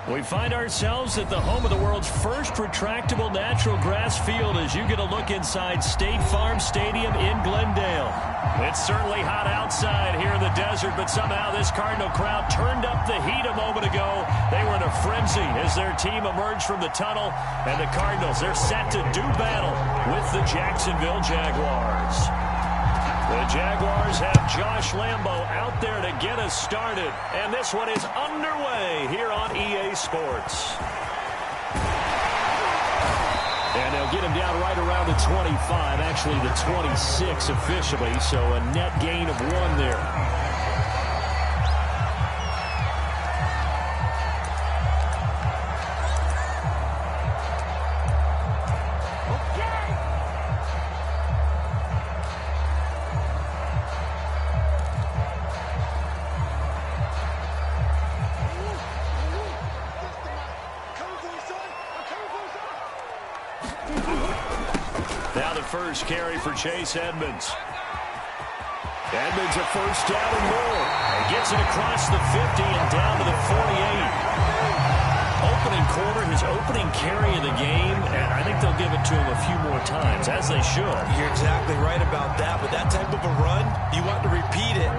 We find ourselves at the home of the world's first retractable natural grass field as you get a look inside State Farm Stadium in Glendale. It's certainly hot outside here in the desert, but somehow this Cardinal crowd turned up the heat a moment ago. They were in a frenzy as their team emerged from the tunnel, and the Cardinals, they're set to do battle with the Jacksonville Jaguars. The Jaguars have Josh Lambo out there to get us started. And this one is underway here on EA Sports. And they'll get him down right around the 25, actually the 26 officially, so a net gain of 1 there. Now the first carry for Chase Edmonds. Edmonds a first down and more. He gets it across the 50 and down to the 48. Opening quarter, his opening carry of the game, and I think they'll give it to him a few more times, as they should. You're exactly right about that. With that type of a run, you want to repeat it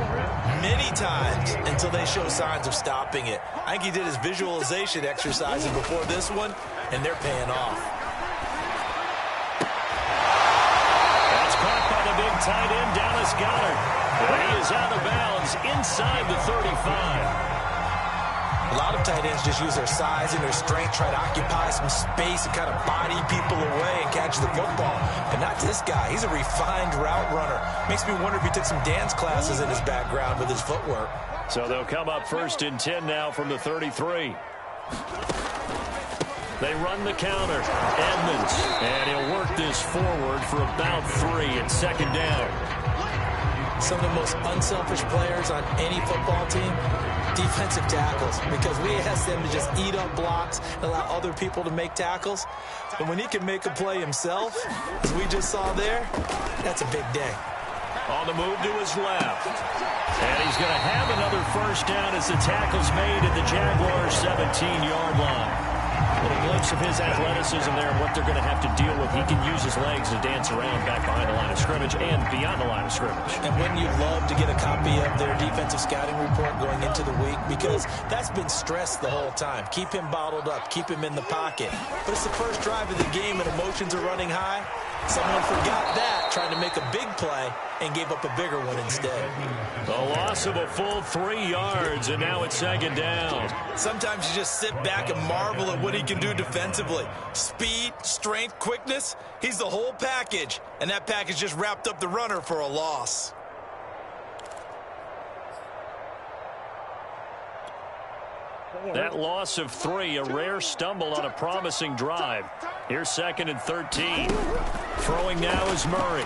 many times until they show signs of stopping it. I think he did his visualization exercises before this one, and they're paying off. Big tight end Dallas Goedert. He is out of bounds inside the 35. A lot of tight ends just use their size and their strength, try to occupy some space and kind of body people away and catch the football. But not this guy. He's a refined route runner. Makes me wonder if he took some dance classes in his background with his footwork. So they'll come up 1st and 10 now from the 33. They run the counter. Edmonds. And he'll work this forward for about 3 at 2nd down. Some of the most unselfish players on any football team, defensive tackles, because we ask them to just eat up blocks and allow other people to make tackles. But when he can make a play himself, as we just saw there, that's a big day. On the move to his left. And he's going to have another first down as the tackle's made at the Jaguars' 17-yard line. A little glimpse of his athleticism there and what they're going to have to deal with. He can use his legs to dance around back behind the line of scrimmage and beyond the line of scrimmage. And wouldn't you love to get a copy of their defensive scouting report going into the week? Because that's been stressed the whole time. Keep him bottled up. Keep him in the pocket. But it's the first drive of the game and emotions are running high. Someone forgot that, trying to make a big play, and gave up a bigger one instead. A loss of a full 3 yards, and now it's 2nd down. Sometimes you just sit back and marvel at what he can do defensively. Speed, strength, quickness, he's the whole package. And that package just wrapped up the runner for a loss. That loss of 3, a rare stumble on a promising drive. Here's 2nd and 13. Throwing now is Murray.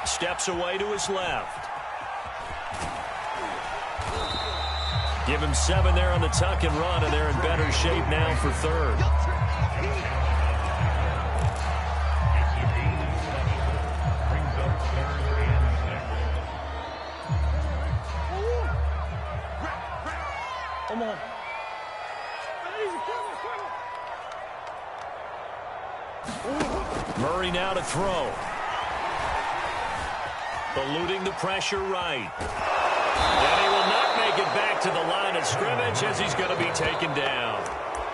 Steps away to his left. Give him 7 there on the tuck and run, and they're in better shape now for 3rd. Come on. Murray now to throw. Eluding the pressure right. And he will not make it back to the line of scrimmage as he's going to be taken down.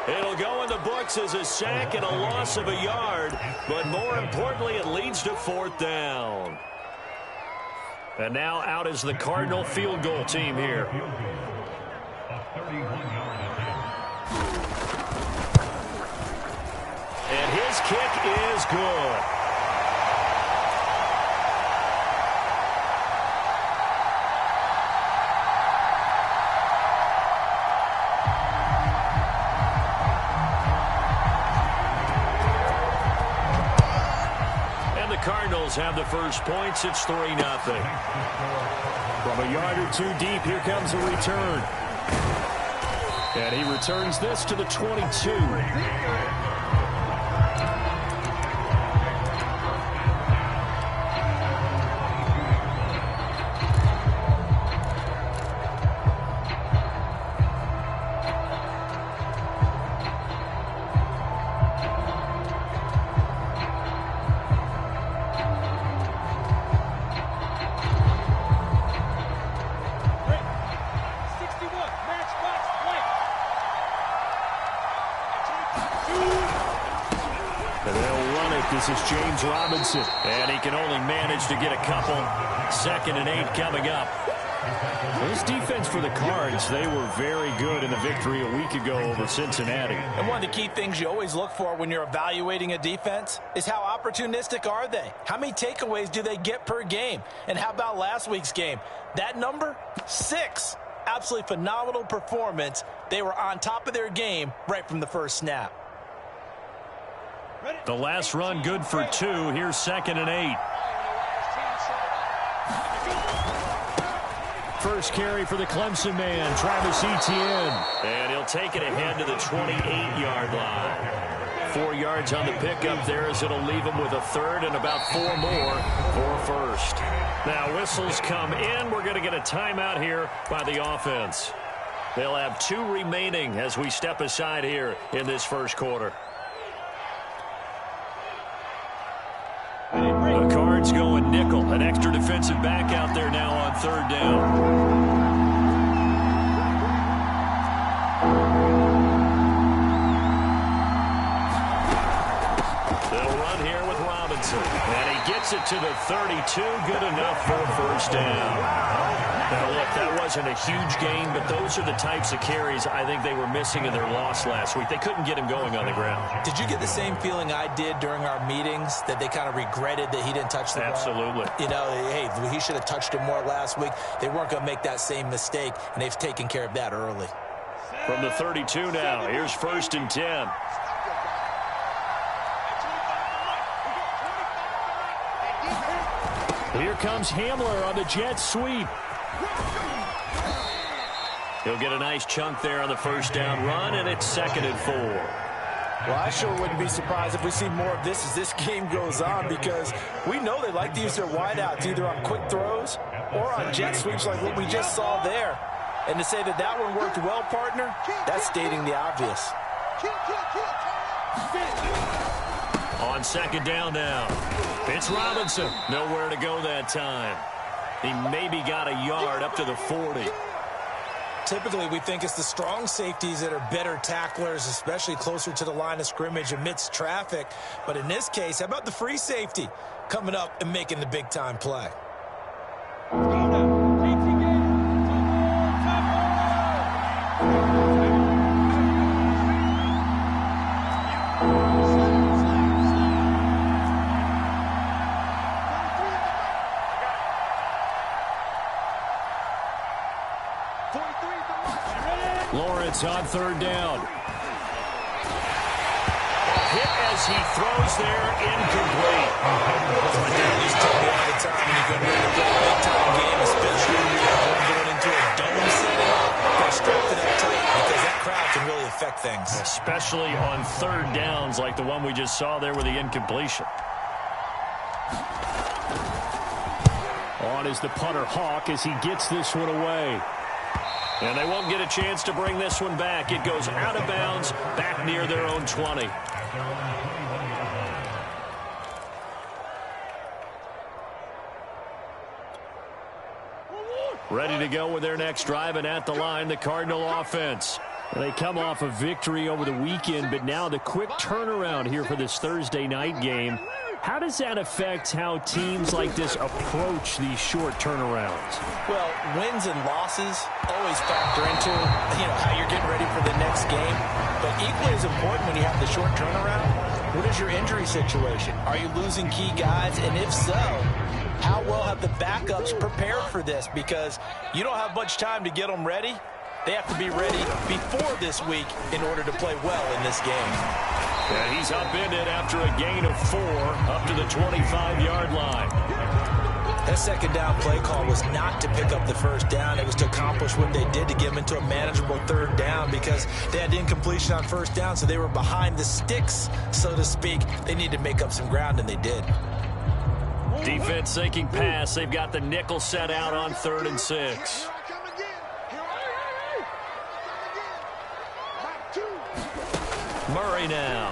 It'll go in the books as a sack and a loss of a yard, but more importantly, it leads to 4th down. And now out is the Cardinal field goal team here. And his kick is good. And the Cardinals have the first points. It's 3-0. From a yard or 2 deep, here comes a return. And he returns this to the 22. This is James Robinson. And he can only manage to get a couple. 2nd and 8 coming up. This defense for the Cards, they were very good in the victory a week ago over Cincinnati. And one of the key things you always look for when you're evaluating a defense is how opportunistic are they? How many takeaways do they get per game? And how about last week's game? That number? 6. Absolutely phenomenal performance. They were on top of their game right from the first snap. The last run good for 2. Here's 2nd and 8. First carry for the Clemson man, Travis Etienne. And he'll take it ahead to the 28-yard line. 4 yards on the pickup there as it'll leave him with a 3rd and about 4 more for a first. Now whistles come in. We're going to get a timeout here by the offense. They'll have 2 remaining as we step aside here in this first quarter. The Cards going nickel. An extra defensive back out there now on 3rd down. They'll run here with Robinson. And he gets it to the 32. Good enough for a first down. Now, look, that wasn't a huge gain, but those are the types of carries I think they were missing in their loss last week. They couldn't get him going on the ground. Did you get the same feeling I did during our meetings, that they kind of regretted that he didn't touch the ball? Absolutely. You know, hey, he should have touched it more last week. They weren't going to make that same mistake, and they've taken care of that early. From the 32 now, here's 1st and 10. Here comes Hamler on the jet sweep. He'll get a nice chunk there on the first down run, and it's 2nd and 4. Well, I sure wouldn't be surprised if we see more of this as this game goes on, because we know they like to use their wideouts either on quick throws or on jet sweeps like what we just saw there. And to say that that one worked well, partner, that's stating the obvious. On 2nd down now, it's Robinson. Nowhere to go that time. He maybe got a yard up to the 40. Typically, we think it's the strong safeties that are better tacklers, especially closer to the line of scrimmage amidst traffic. But in this case, how about the free safety coming up and making the big-time play? Lawrence on 3rd down. Hit as he throws there, incomplete. He's told me all the time when you're going to play a big-time game, especially when you're going into a dome setting, you've got to strap it up tight because that crowd can really affect things. Especially on 3rd downs like the one we just saw there with the incompletion. On is the punter Hawk as he gets this one away. And they won't get a chance to bring this one back. It goes out of bounds, back near their own 20. Ready to go with their next drive, and at the line, the Cardinal offense. They come off a victory over the weekend, but now the quick turnaround here for this Thursday night game. How does that affect how teams like this approach these short turnarounds? Well, wins and losses always factor into, how you're getting ready for the next game. But equally as important when you have the short turnaround, what is your injury situation? Are you losing key guys? And if so, how well have the backups prepared for this? Because you don't have much time to get them ready. They have to be ready before this week in order to play well in this game. And he's upended after a gain of 4 up to the 25-yard line. That 2nd down play call was not to pick up the first down. It was to accomplish what they did to get them into a manageable 3rd down because they had incompletion on 1st down, so they were behind the sticks, so to speak. They needed to make up some ground, and they did. Defense sinking pass. They've got the nickel set out on 3rd and 6. Murray now.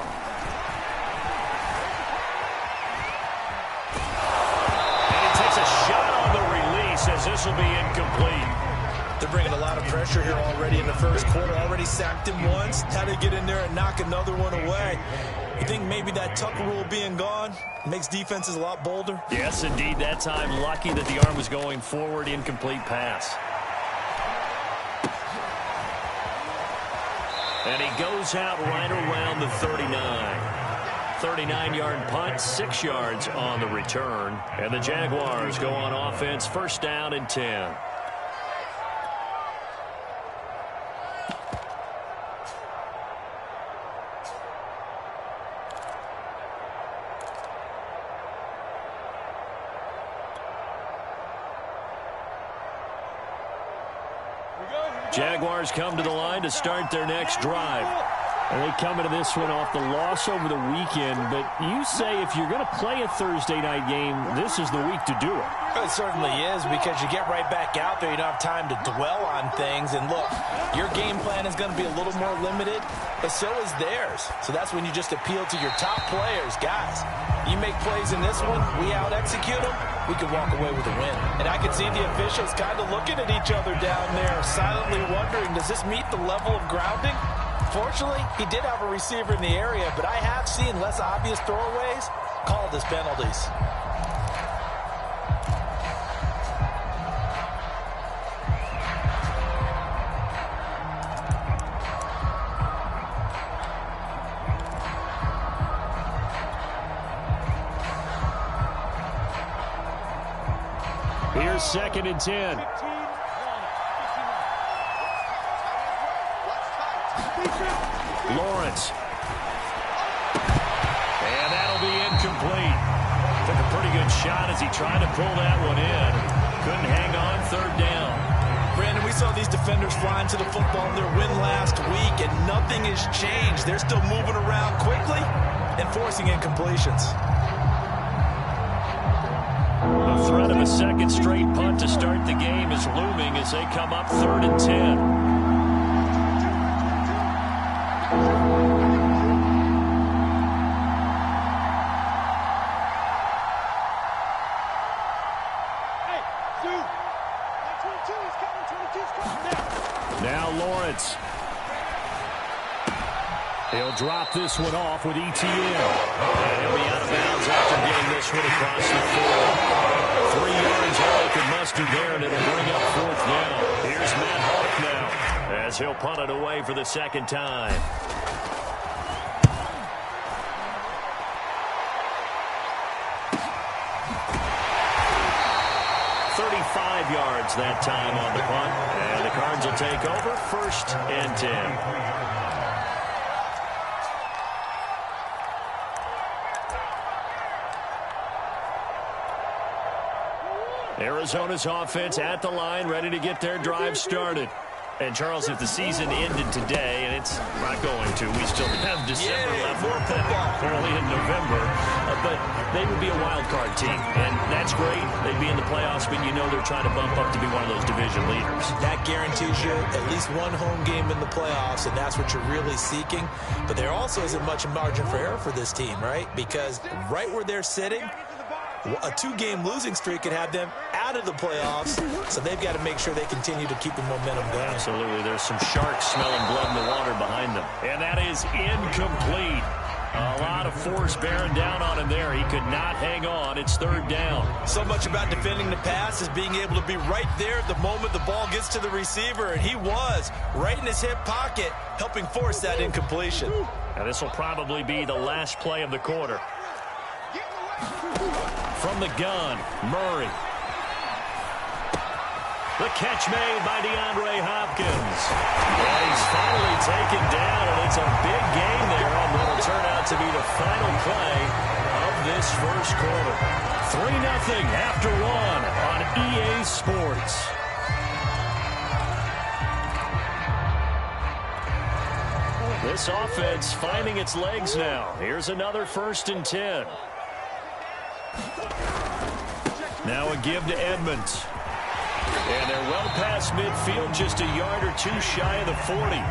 And he takes a shot on the release as this will be incomplete. They're bringing a lot of pressure here already in the first quarter. Already sacked him once. How to get in there and knock another one away. You think maybe that Tucker rule being gone makes defenses a lot bolder? Yes, indeed. That time, lucky that the arm was going forward. Incomplete pass. And he goes out right around the 39. 39-yard punt, 6 yards on the return. And the Jaguars go on offense, first down and 10. Jaguars come to the line to start their next drive. And they come into this one off the loss over the weekend. But you say if you're going to play a Thursday night game, this is the week to do it. It certainly is, because you get right back out there. You don't have time to dwell on things. And look, your game plan is going to be a little more limited, but so is theirs. So that's when you just appeal to your top players. Guys, you make plays in this one, we out-execute them, we could walk away with a win. And I could see the officials kind of looking at each other down there, silently wondering, does this meet the level of grounding? Fortunately, he did have a receiver in the area, but I have seen less obvious throwaways called as penalties. Here's 2nd and 10. Lawrence. And that'll be incomplete. Took a pretty good shot as he tried to pull that one in. Couldn't hang on, 3rd down. Brandon, we saw these defenders flying to the football in their win last week, and nothing has changed. They're still moving around quickly and forcing incompletions. The threat of a second straight punt to start the game is looming as they come up 3rd and 10. Now Lawrence. He'll drop this one off with ETN. And he'll be out of bounds after getting this one across the 4. 3 yards all he could muster there, and it'll bring up 4th down. Here's Matt Hawk now as he'll punt it away for the 2nd time. Yards that time on the punt, and the Cards will take over, 1st and 10. Arizona's offense at the line, ready to get their drive started. And, Charles, if the season ended today, and it's not going to, we still have December left early in November, but they would be a wild card team, and that's great. They'd be in the playoffs, but you know they're trying to bump up to be one of those division leaders. That guarantees you at least one home game in the playoffs, and that's what you're really seeking. But there also isn't much margin for error for this team, right? Because right where they're sitting, a 2-game losing streak could have them out of the playoffs, so they've got to make sure they continue to keep the momentum going. Absolutely. There's some sharks smelling blood in the water behind them. And that is incomplete. A lot of force bearing down on him there. He could not hang on. It's 3rd down. So much about defending the pass is being able to be right there at the moment the ball gets to the receiver, and he was right in his hip pocket, helping force that incompletion. Now this will probably be the last play of the quarter. From the gun, Murray. The catch made by DeAndre Hopkins. And he's finally taken down, and it's a big game there on what will turn out to be the final play of this first quarter. 3-0 after 1 on EA Sports. This offense finding its legs now. Here's another 1st and 10. Now a give to Edmonds. And they're well past midfield, just a yard or 2 shy of the 40.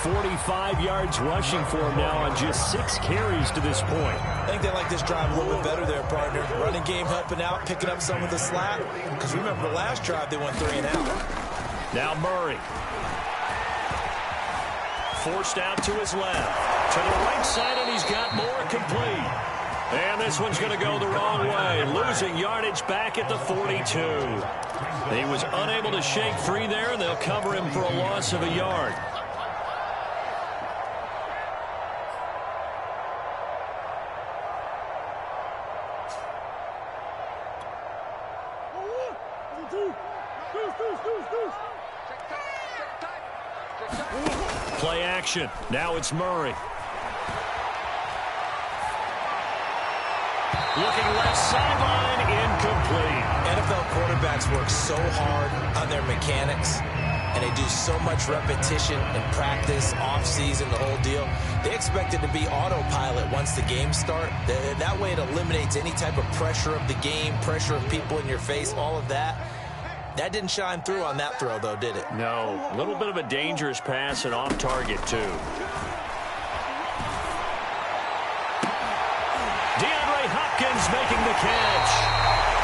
45 yards rushing for him now on just 6 carries to this point. I think they like this drive a little bit better there, partner. Running game helping out, picking up some of the slack. Because remember the last drive, they went 3 and out. Now Murray. Forced out to his left. To the right side, and he's got more complete. And this one's going to go the wrong way. Losing yardage back at the 42. He was unable to shake free there, and they'll cover him for a loss of a yard. Play action. Now it's Murray. Looking left sideline, incomplete. NFL quarterbacks work so hard on their mechanics, and they do so much repetition and practice, off-season, the whole deal. They expect it to be autopilot once the games start. That way it eliminates any type of pressure of the game, pressure of people in your face, all of that. That didn't shine through on that throw, though, did it? No. A little bit of a dangerous pass and off target, too. Hopkins making the catch.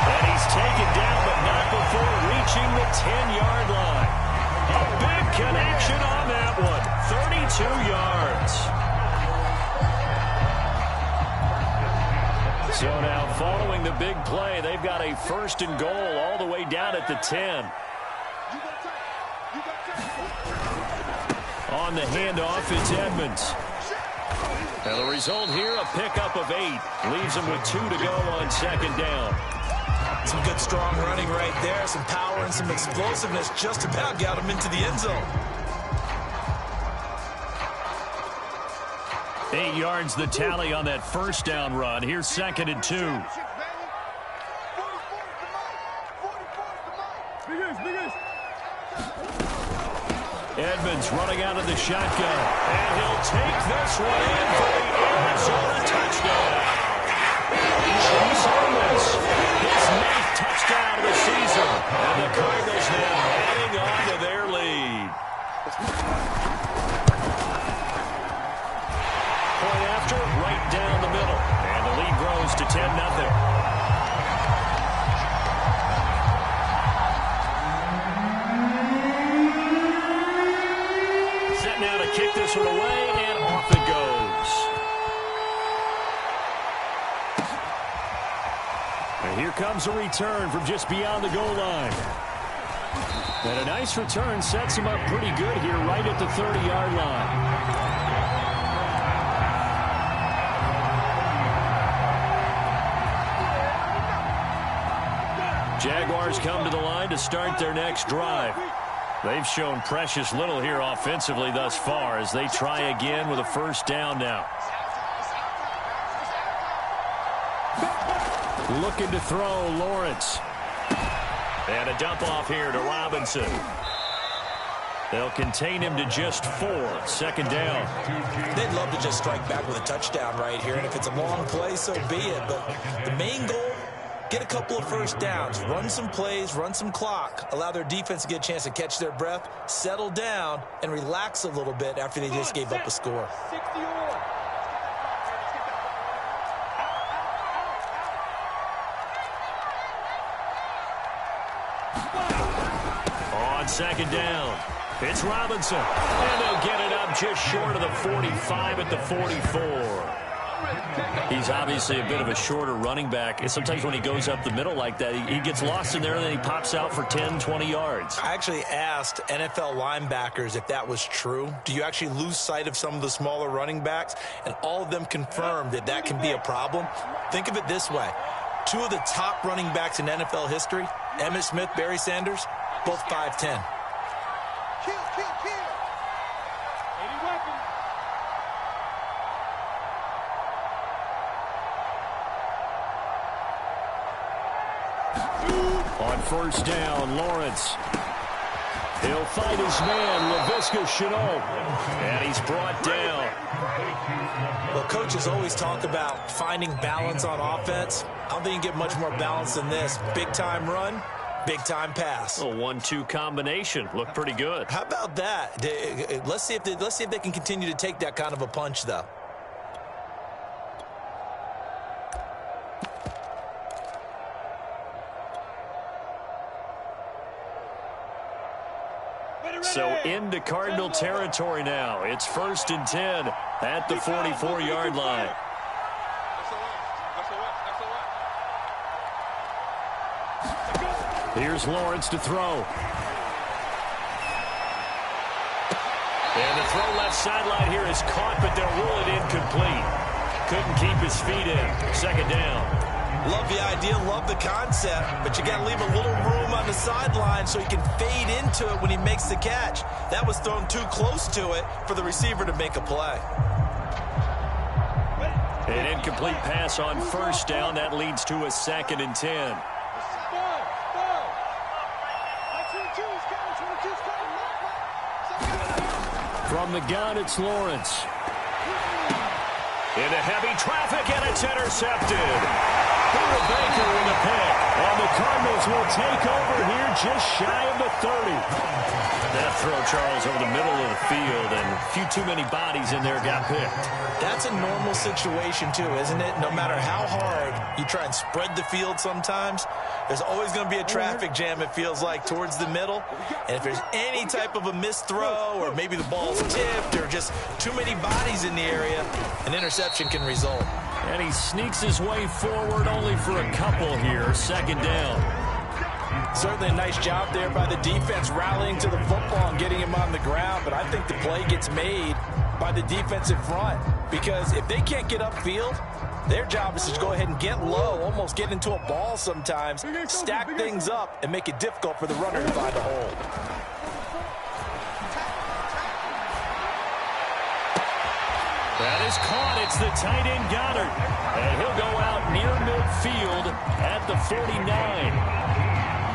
And he's taken down, but not before reaching the 10-yard line. A big connection on that one. 32 yards. So now following the big play, they've got a 1st and goal all the way down at the 10. On the handoff, it's Edmonds. And the result here, a pickup of 8. Leaves them with 2 to go on 2nd down. Some good, strong running right there. Some power and some explosiveness just about got him into the end zone. 8 yards the tally on that 1st down run. Here's 2nd and 2. Edmonds running out of the shotgun. And he'll take this one in for the Arizona touchdown. Chase Edmonds, his 9th touchdown of the season. And the Cardinals now adding on to their lead. Point after, right down the middle. And the lead grows to 10-0. Now to kick this one away, and off it goes. And here comes a return from just beyond the goal line. And a nice return sets him up pretty good here right at the 30-yard line. Jaguars come to the line to start their next drive. They've shown precious little here offensively thus far as they try again with a 1st down now. Looking to throw, Lawrence. And a dump off here to Robinson. They'll contain him to just 4. 2nd down. They'd love to just strike back with a touchdown right here, and if it's a long play, so be it. But the main goal, get a couple of 1st downs, run some plays, run some clock, allow their defense to get a chance to catch their breath, settle down, and relax a little bit after they just gave up a score. On 2nd down, it's Robinson. And they'll get it up just short of the 45 at the 44. He's obviously a bit of a shorter running back. And sometimes when he goes up the middle like that, he gets lost in there and then he pops out for 10, 20 yards. I actually asked NFL linebackers if that was true. Do you actually lose sight of some of the smaller running backs? And all of them confirmed that that can be a problem. Think of it this way. 2 of the top running backs in NFL history, Emmitt Smith, Barry Sanders, both 5'10". On 1st down, Lawrence. He'll fight his man, Laviska Shenault. And he's brought down. Well, coaches always talk about finding balance on offense. I don't think you can get much more balance than this. Big-time run, big-time pass. A 1-2 combination. Looked pretty good. How about that? Let's see if they can continue to take that kind of a punch, though. So into Cardinal territory now. It's 1st and 10 at the 44-yard line. Here's Lawrence to throw. And the throw left sideline here is caught, but they'll rule it incomplete. Couldn't keep his feet in. 2nd down. Love the idea, love the concept, but you got to leave a little room on the sideline so he can fade into it when he makes the catch. That was thrown too close to it for the receiver to make a play. An incomplete pass on 1st down. That leads to a 2nd and 10. From the gun, it's Lawrence. Into heavy traffic, and it's intercepted. Buda Baker with a pick. And the Cardinals will take over here just shy of the 30. That throw, Charles, over the middle of the field, and a few too many bodies in there got picked. That's a normal situation, too, isn't it? No matter how hard you try and spread the field sometimes, there's always going to be a traffic jam, it feels like, towards the middle. And if there's any type of a missed throw, or maybe the ball's tipped, or just too many bodies in the area, an interception can result. And he sneaks his way forward only for a couple here. 2nd down. Certainly a nice job there by the defense rallying to the football and getting him on the ground, but I think the play gets made by the defensive front, because if they can't get upfield, their job is to go ahead and get low, almost get into a ball sometimes, stack things up, and make it difficult for the runner to find a hole. That is caught. It's the tight end Goddard. And he'll go out near midfield at the 49.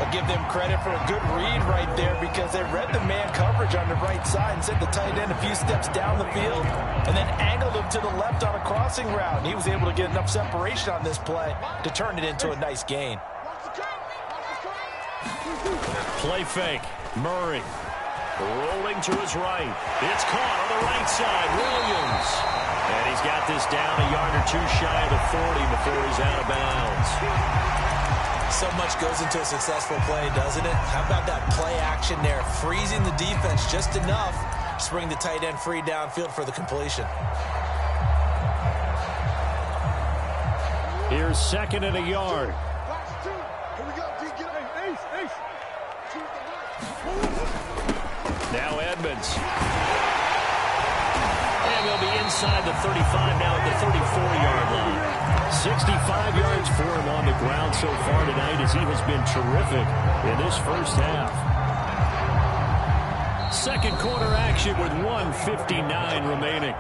I'll give them credit for a good read right there, because they read the man coverage on the right side and sent the tight end a few steps down the field and then angled him to the left on a crossing route. And he was able to get enough separation on this play to turn it into a nice gain. Play fake. Murray rolling to his right. It's caught on the right side. Williams. And he's got this down a yard or two shy of the 40 before he's out of bounds. So much goes into a successful play, doesn't it? How about that play action there? Freezing the defense just enough to bring the tight end free downfield for the completion. Here's 2nd and a yard. Now Edmonds. And they'll be inside the 35 now at the 34-yard line. 65 yards for him on the ground so far tonight, as he has been terrific in this 1st half. 2nd quarter action with 1:59 remaining.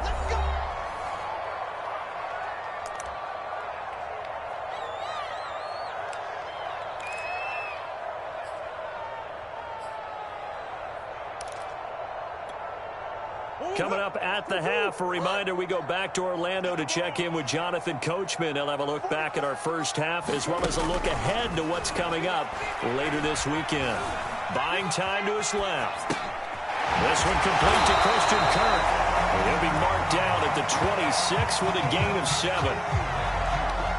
Coming up at the half, a reminder, we go back to Orlando to check in with Jonathan Coachman. He'll have a look back at our 1st half, as well as a look ahead to what's coming up later this weekend. Buying time to his left. This one complete to Christian Kirk. He'll be marked down at the 26 with a gain of 7.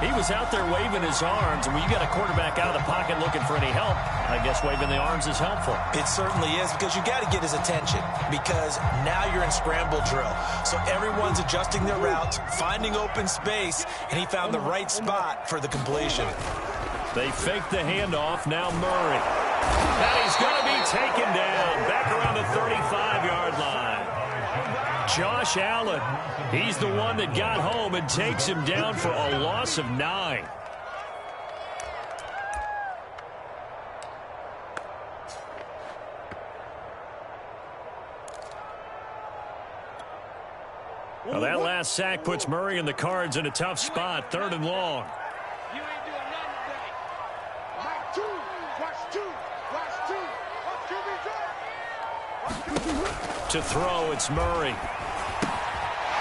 He was out there waving his arms, and when you got a quarterback out of the pocket looking for any help, I guess waving the arms is helpful. It certainly is, because you got to get his attention, because now you're in scramble drill. So everyone's adjusting their routes, finding open space, and he found the right spot for the completion. They fake the handoff. Now Murray. And he's going to be taken down back around the 35-yard line. Josh Allen, he's the one that got home and takes him down for a loss of 9. Well, that last sack puts Murray and the Cards in a tough spot, 3rd and long. To throw, it's Murray.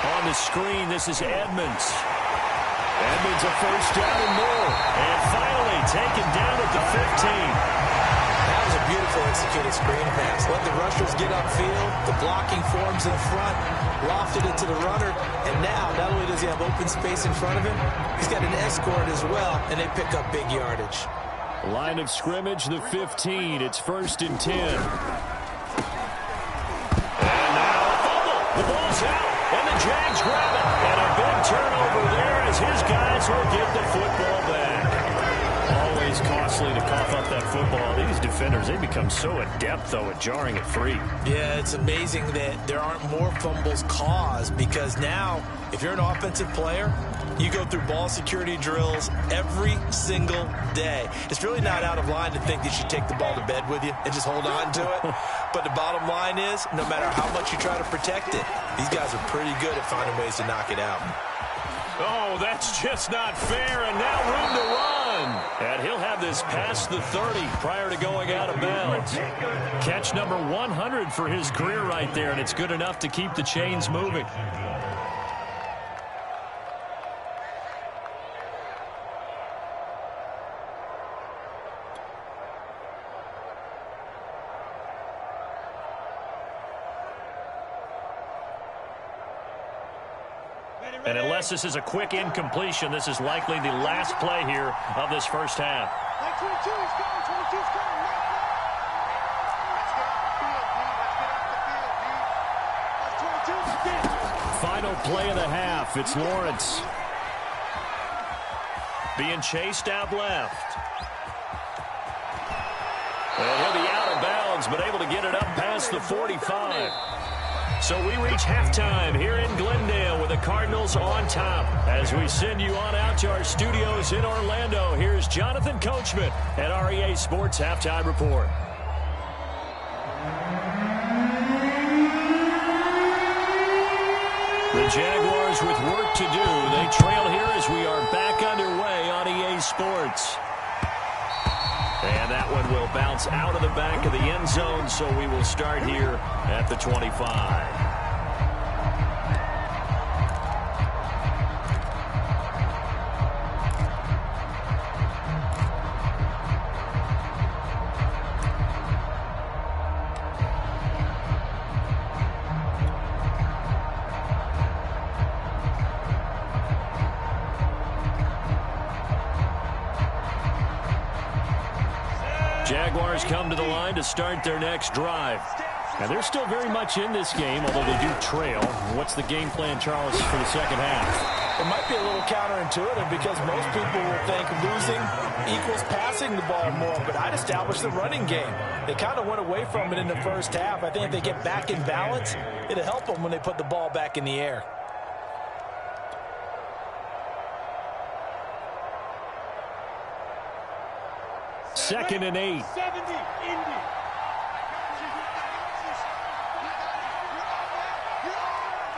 On the screen, this is Edmonds. Edmonds a 1st down and more. And finally taken down at the 15. That was a beautiful executed screen pass. Let the rushers get upfield. The blocking forms in front. Lofted it to the runner. And now, not only does he have open space in front of him, he's got an escort as well, and they pick up big yardage. Line of scrimmage, the 15. It's 1st and 10. is out, and the Jags grab it. And a big turnover there as his guys will get the football back. Always costly to cough up that football. These defenders, they become so adept, though, at jarring it free. Yeah, it's amazing that there aren't more fumbles caused, because now, if you're an offensive player, you go through ball security drills every single day. It's really not out of line to think that you take the ball to bed with you and just hold on to it. But the bottom line is, no matter how much you try to protect it, these guys are pretty good at finding ways to knock it out. Oh, that's just not fair, and now room to run. And he'll have this past the 30 prior to going out of bounds. Catch number 100 for his career right there, and it's good enough to keep the chains moving. And unless this is a quick incompletion, this is likely the last play here of this first half. Final play of the half. It's Lawrence being chased out left. And he'll be out of bounds, but able to get it up past the 45. So we reach halftime here in Glendale with the Cardinals on top. As we send you on out to our studios in Orlando, here's Jonathan Coachman at REA Sports Halftime Report. The Jaguars with work to do. They trail here as we are back underway on EA Sports. And that one will bounce out of the back of the end zone, so we will start here at the 25. Jaguars come to the line to start their next drive. And they're still very much in this game, although they do trail. What's the game plan, Charles, for the second half? It might be a little counterintuitive because most people will think losing equals passing the ball more, but I'd establish the running game. They kind of went away from it in the first half. I think if they get back in balance, it'll help them when they put the ball back in the air. Second and 8. 70, Indy.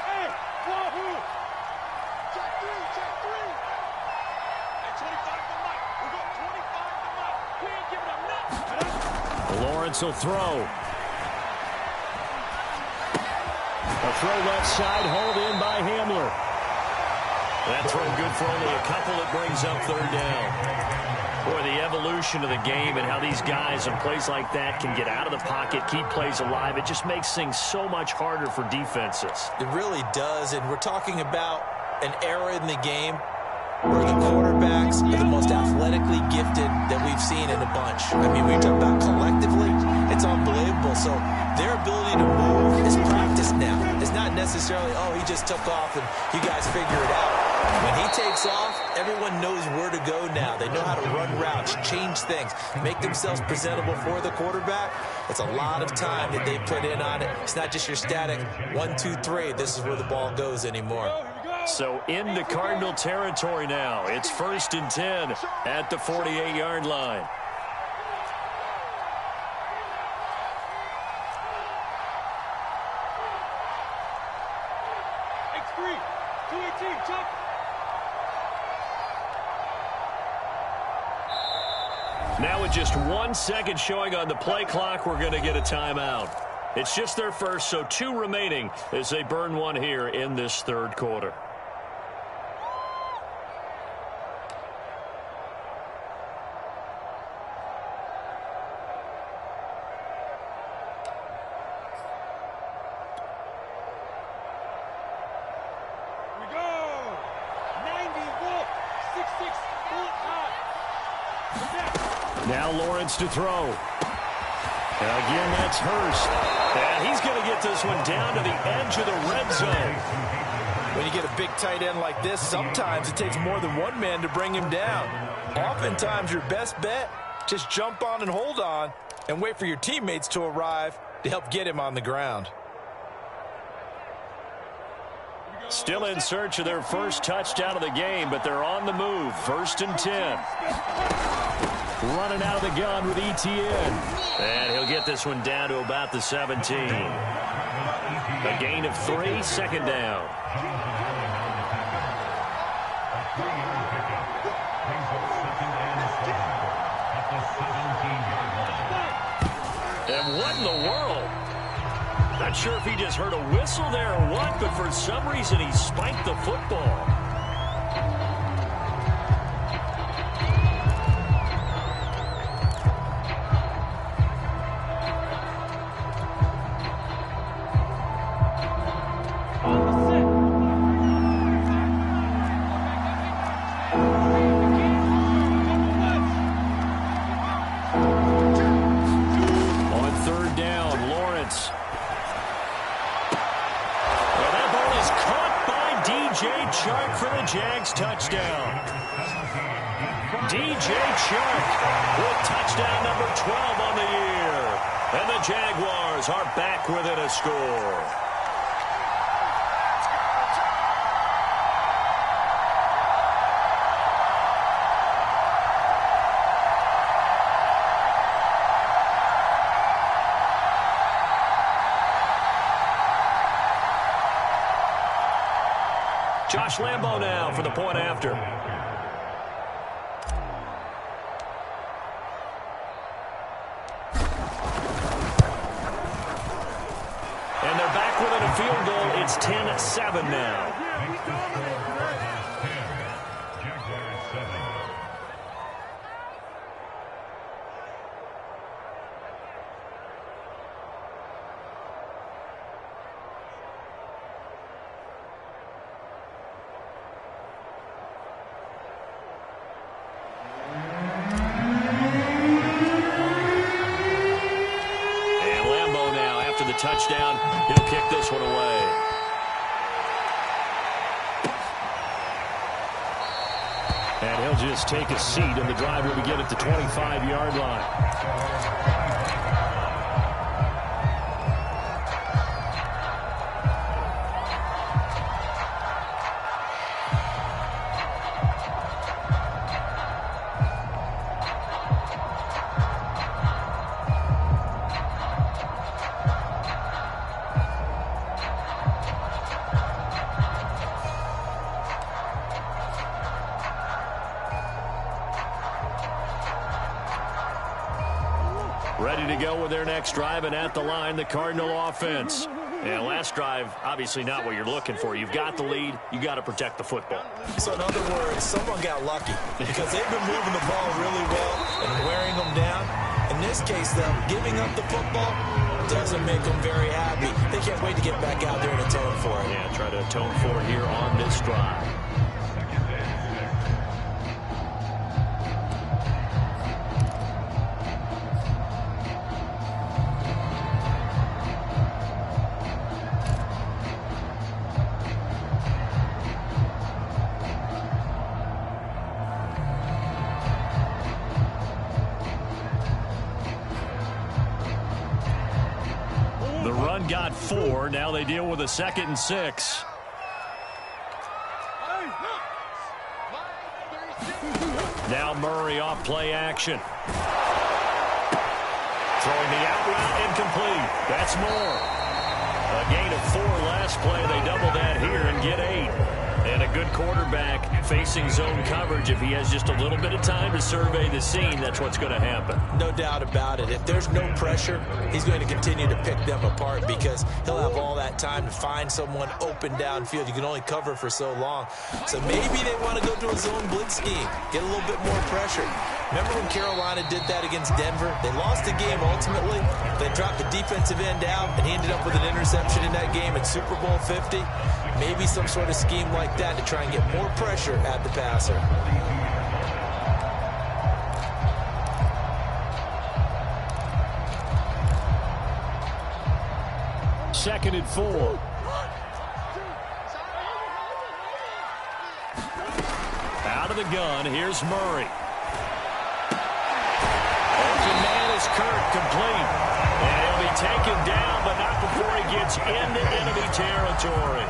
Hey, Wahoo. Check three. At 25 to Mike. We're going 25 to Mike. We ain't giving up nothing. Lawrence will throw. A throw left side, hauled in by Hamler. That throw good for only a couple. It brings up third down. Boy, the evolution of the game and how these guys in plays like that can get out of the pocket, keep plays alive, it just makes things so much harder for defenses. It really does, and we're talking about an era in the game where the quarterbacks are the most athletically gifted that we've seen in a bunch. I mean, we talk about collectively, it's unbelievable. So their ability to move is practiced now. It's not necessarily, oh, he just took off and you guys figure it out. When he takes off, everyone knows where to go now. They know how to run routes, change things, make themselves presentable for the quarterback. It's a lot of time that they put in on it. It's not just your static 1, 2, 3. This is where the ball goes anymore. So into Cardinal territory now. It's 1st and 10 at the 48-yard line. X3, 218, jump. Now with just 1 second showing on the play clock, we're going to get a timeout. It's just their first, so 2 remaining as they burn one here in this third quarter. We go. 90 volt, 66 volt high. Now Lawrence to throw. And again, that's Hurst. And he's going to get this one down to the edge of the red zone. When you get a big tight end like this, sometimes it takes more than one man to bring him down. Oftentimes, your best bet, just jump on and hold on and wait for your teammates to arrive to help get him on the ground. Still in search of their first touchdown of the game, but they're on the move. 1st and 10. Running out of the gun with ETN. And he'll get this one down to about the 17. A gain of 3, 2nd down. And what in the world? Not sure if he just heard a whistle there or what, but for some reason he spiked the football. Jags touchdown. DJ Chark with touchdown number 12 on the year. And the Jaguars are back within a score. Josh Lambo now for the point after. And they're back within a field goal. It's 10-7 now. Touchdown. He'll kick this one away. And he'll just take a seat, and the drive will begin at the 25-yard line. Ready to go with their next drive, and at the line, the Cardinal offense. And last drive, obviously not what you're looking for. You've got the lead. You got to protect the football. So in other words, someone got lucky because they've been moving the ball really well and wearing them down. In this case, though, giving up the football doesn't make them very happy. They can't wait to get back out there and atone for it. Yeah, try to atone for it here on this drive. The run got 4. Now they deal with a 2nd and 6. Now Murray off play action. Throwing the out route incomplete. That's more. A gain of 4 last play. They double that here and get 8. And a good quarterback facing zone coverage. If he has just a little bit of time to survey the scene, that's what's going to happen. No doubt about it. If there's no pressure, he's going to continue to pick them apart because he'll have all that time to find someone open downfield. You can only cover for so long. So maybe they want to go to a zone blitz scheme, get a little bit more pressure. Remember when Carolina did that against Denver? They lost the game ultimately. They dropped the defensive end out, and he ended up with an interception in that game at Super Bowl 50. Maybe some sort of scheme like that to try and get more pressure at the passer. 2nd and 4. Out of the gun, here's Murray. Open man is Kirk, complete. And he'll be taken down, but not before he gets into enemy territory.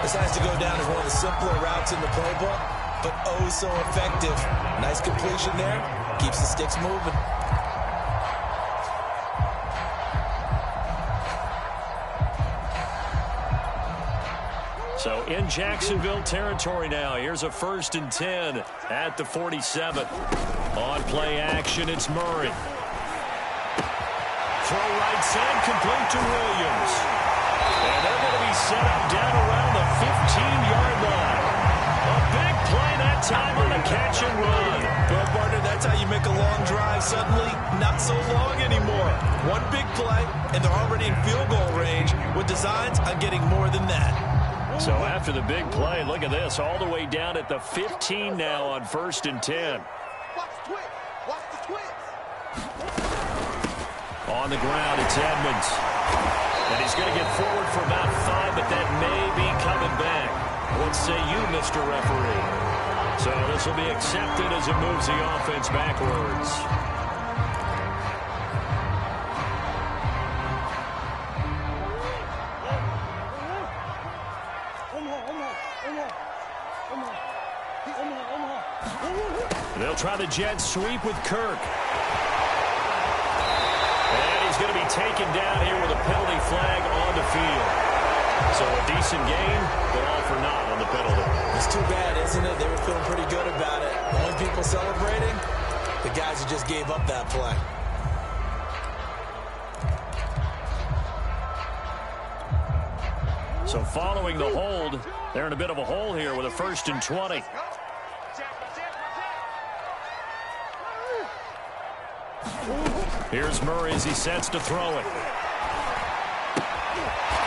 This has to go down as one of the simpler routes in the playbook, but oh so effective. Nice completion there. Keeps the sticks moving. So in Jacksonville territory now. Here's a 1st and 10 at the 47. On play action, it's Murray. Throw right side, complete to Williams. And they're going to be set up down around the 15-yard line. A big play that time on a catch and run. Well, partner, that's how you make a long drive suddenly not so long anymore. One big play, and they're already in field goal range with designs on getting more than that. So after the big play, look at this, all the way down at the 15 now on 1st and 10. Watch the twist. Watch the twist. On the ground, it's Edmonds. And he's going to get forward for about 5, but that may be coming back. What say you, Mr. Referee? So this will be accepted as it moves the offense backwards. They'll try the jet sweep with Kirk. And he's going to be taken down here with a penalty flag on the field. So a decent gain, but all for naught on the penalty. It's too bad, isn't it? They were feeling pretty good about it. The only people celebrating, the guys who just gave up that play. So following the hold, they're in a bit of a hole here with a 1st and 20. Here's Murray as he sets to throw it.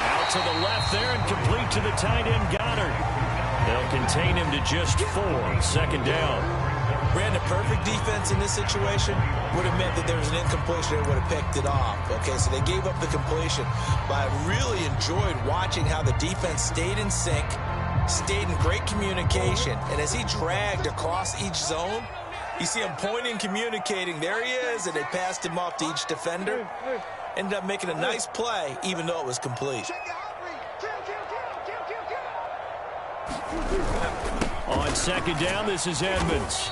Out to the left there and complete to the tight end Goddard. They'll contain him to just 4. 2nd down. Brandon, perfect defense in this situation would have meant that there was an incompletion and would have picked it off. Okay, so they gave up the completion. But I really enjoyed watching how the defense stayed in sync, stayed in great communication. And as he dragged across each zone, you see him pointing, communicating. There he is, and they passed him off to each defender. Ended up making a nice play, even though it was complete. On 2nd down, this is Edmonds.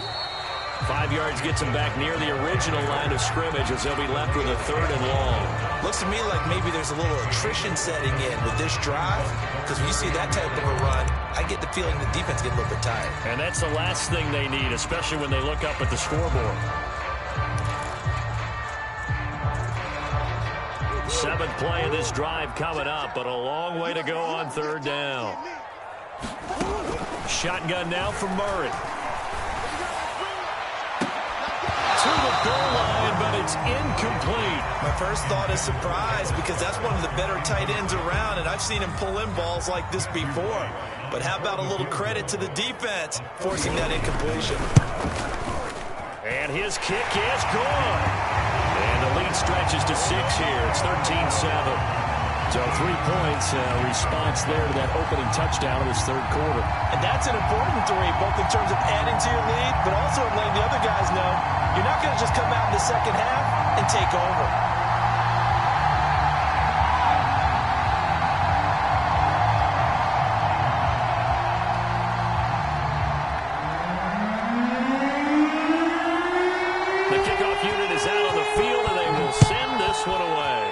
5 yards gets him back near the original line of scrimmage as they'll be left with a 3rd and long. Looks to me like maybe there's a little attrition setting in with this drive, because when you see that type of a run, I get the feeling the defense gets a little bit tired. And that's the last thing they need, especially when they look up at the scoreboard. 7th play of this drive coming up, but a long way to go on 3rd down. Shotgun now for Murray. To the goal line, but it's incomplete. My first thought is surprise, because that's one of the better tight ends around, and I've seen him pull in balls like this before. But how about a little credit to the defense forcing that incompletion? And his kick is good. And the lead stretches to 6 here. It's 13-7. So 3 points, response there to that opening touchdown of this 3rd quarter. And that's an important 3, both in terms of adding to your lead, but also in letting the other guys know you're not going to just come out in the 2nd half and take over. The kickoff unit is out on the field, and they will send this one away.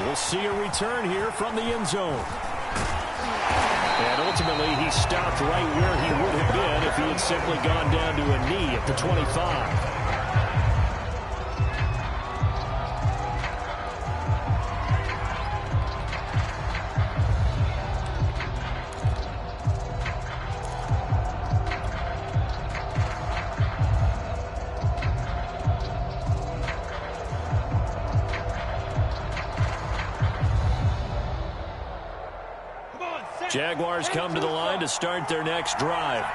We'll see a return here from the end zone. And ultimately, he stopped right where he would have been if he had simply gone down to a knee at the 25. Jaguars come to the line to start their next drive.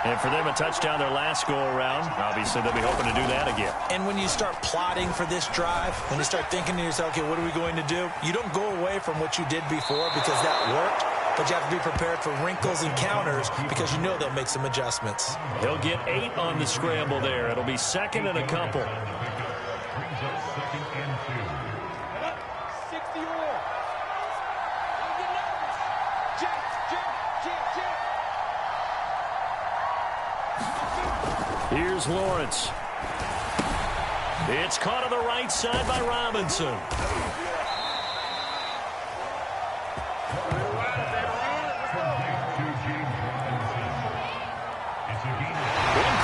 And for them, a touchdown their last go-around. Obviously, they'll be hoping to do that again. And when you start plotting for this drive, when you start thinking to yourself, okay, what are we going to do? You don't go away from what you did before because that worked, but you have to be prepared for wrinkles and counters because you know they'll make some adjustments. He'll get 8 on the scramble there. It'll be second and a couple. Here's Lawrence. It's caught on the right side by Robinson. One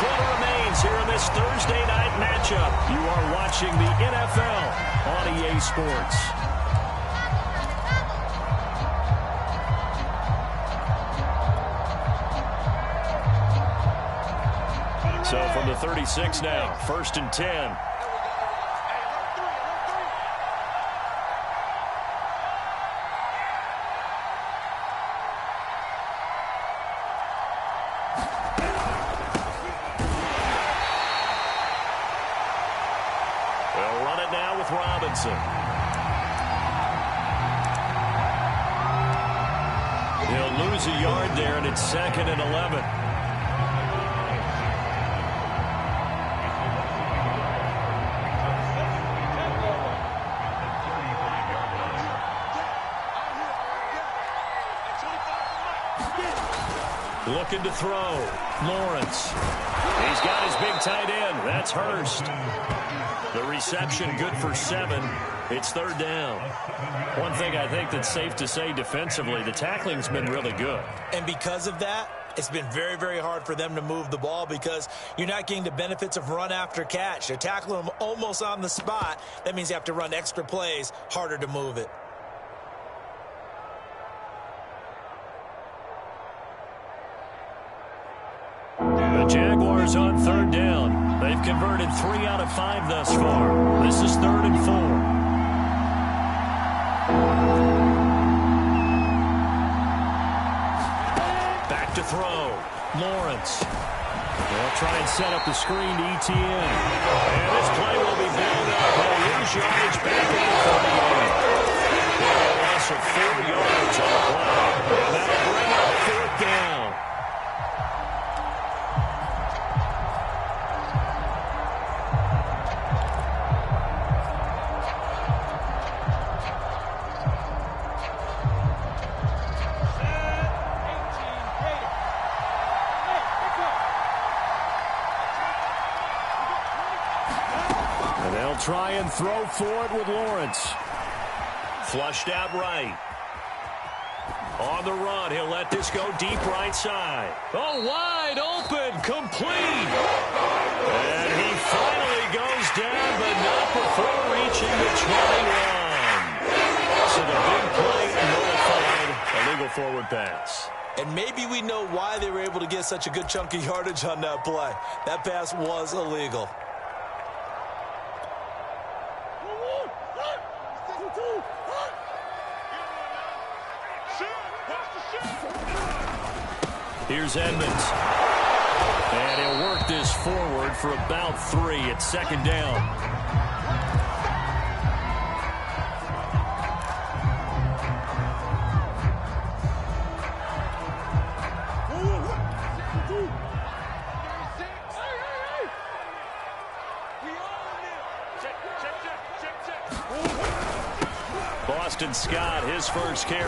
quarter remains here in this Thursday night matchup. You are watching the NFL on EA Sports. So from the 36 now, 1st and 10. They'll run it now with Robinson. He'll lose a yard there, and it's 2nd and 11. Looking to throw. Lawrence. He's got his big tight end. That's Hurst. The reception good for 7. It's 3rd down. One thing I think that's safe to say defensively, the tackling's been really good. And because of that, it's been very, very hard for them to move the ball because you're not getting the benefits of run after catch. They're tackling them almost on the spot. That means you have to run extra plays, harder to move it. Jaguars on 3rd down. They've converted 3 out of 5 thus far. This is 3rd and 4. Back to throw. Lawrence. They'll try and set up the screen to ETN. And this play will be bailed out. They'll lose yardage back at the 38. A loss of 4 yards on the play. And that'll bring up 4th down. Try and throw for it with Lawrence. Flushed out right. On the run, he'll let this go deep right side. Oh, wide open, complete. And he finally goes down, but not before reaching the 21. So the big play nullified, a legal forward pass. And maybe we know why they were able to get such a good chunk of yardage on that play. That pass was illegal. Here's Edmonds. And he'll work this forward for about 3 at 2nd down. Boston Scott, his first carry.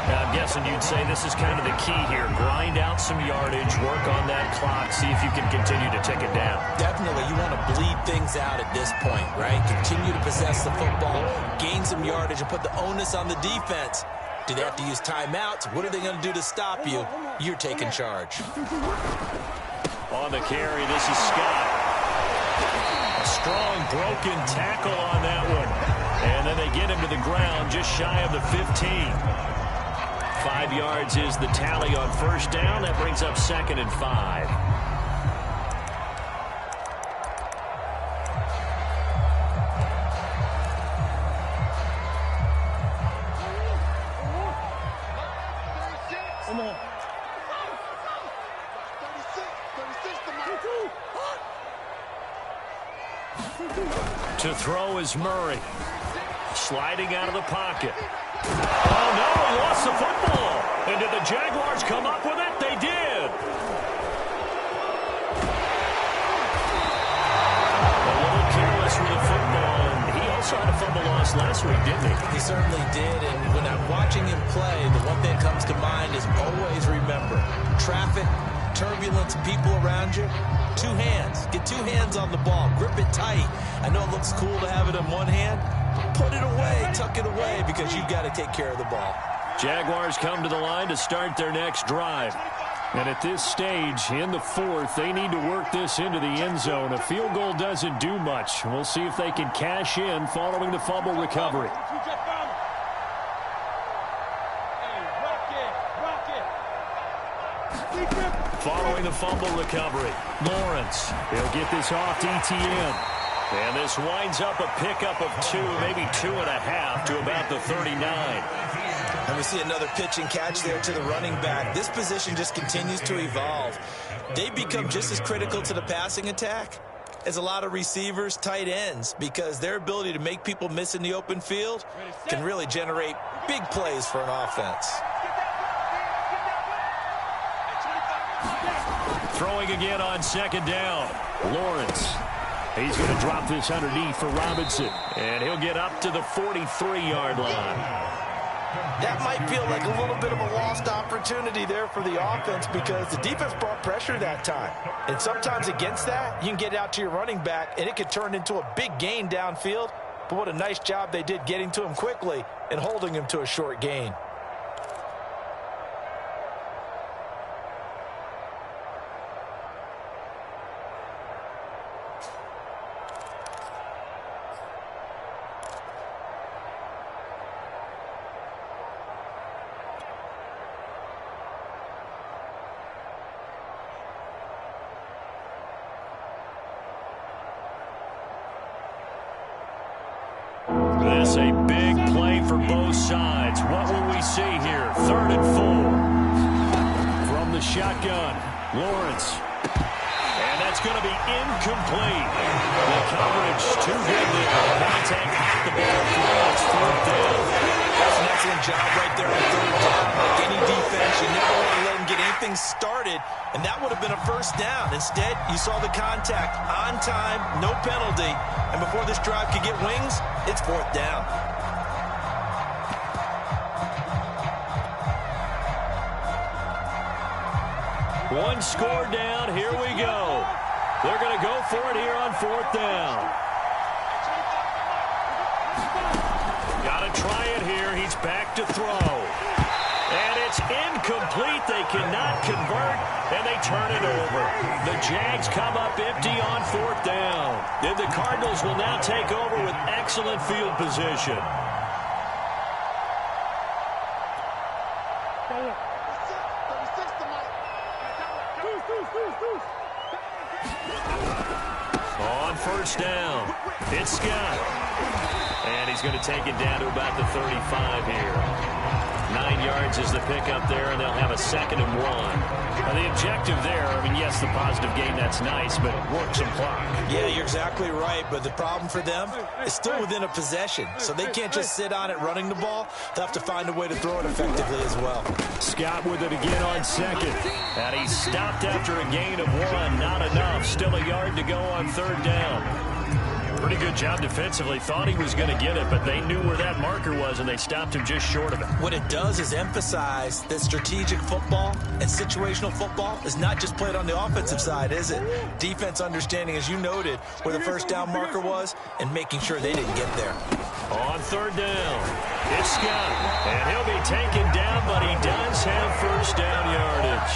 I'm guessing you'd say this is kind of the key here. Grind out some yardage, work on that clock, see if you can continue to tick it down. Definitely, you want to bleed things out at this point, right? Continue to possess the football, gain some yardage, and put the onus on the defense. Do they have to use timeouts? What are they going to do to stop you? You're taking charge. On the carry, this is Scott. A strong broken tackle on that one. And then they get him to the ground just shy of the 15. 5 yards is the tally on 1st down. That brings up 2nd and 5. To throw is Murray. Sliding out of the pocket. Oh, no, he lost the football. And did the Jaguars come up with it? They did. A little careless with the football. And he also had a fumble loss last week, didn't he? He certainly did. And when I'm watching him play, the one thing that comes to mind is always remember, traffic, turbulence, people around you, two hands. Get two hands on the ball. Grip it tight. I know it looks cool to have it in one hand. Put it away, tuck it away, because you've got to take care of the ball. Jaguars come to the line to start their next drive. And at this stage, in the fourth, they need to work this into the end zone. A field goal doesn't do much. We'll see if they can cash in following the fumble recovery. Following the fumble recovery, Lawrence. He'll get this off to ETN. And this winds up a pickup of 2, maybe 2.5 to about the 39. And we see another pitch and catch there to the running back. This position just continues to evolve. They become just as critical to the passing attack as a lot of receivers, tight ends, because their ability to make people miss in the open field can really generate big plays for an offense. Throwing again on second down. Lawrence. He's going to drop this underneath for Robinson. And he'll get up to the 43-yard line. That might feel like a little bit of a lost opportunity there for the offense because the defense brought pressure that time. And sometimes against that, you can get out to your running back, and it could turn into a big gain downfield. But what a nice job they did getting to him quickly and holding him to a short gain. This a big play for both sides. What will we see here? 3rd and 4. From the shotgun, Lawrence. And that's going to be incomplete. The coverage too good there. Contact at the ball. It's 4th down. That's an excellent job right there on 3rd down. Like any defense, you never want to let them get anything started, and that would have been a 1st down. Instead, you saw the contact on time, no penalty, and before this drive could get wings, it's 4th down. One score down. Here we go. They're going to go for it here on 4th down. Got to try it here. He's back to throw. And it's incomplete. They cannot convert, and they turn it over. The Jags come up empty on 4th down. And the Cardinals will now take over with excellent field position. On 1st down, it's Scott. And he's going to take it down to about the 35 here. 9 yards is the pickup there, and they'll have a 2nd and 1. Now, the objective there, I mean, yes, the positive gain, that's nice, but work some clock. Yeah, you're exactly right, but the problem for them is still within a possession, so they can't just sit on it running the ball. They'll have to find a way to throw it effectively as well. Scott with it again on 2nd, and he stopped after a gain of 1. Not enough. Still a yard to go on 3rd down. Pretty good job defensively. Thought he was going to get it, but they knew where that marker was, and they stopped him just short of it. What it does is emphasize that strategic football and situational football is not just played on the offensive side, is it? Defense understanding, as you noted, where the 1st down marker was and making sure they didn't get there. On 3rd down, it's Scott, and he'll be taken down, but he does have 1st down yardage.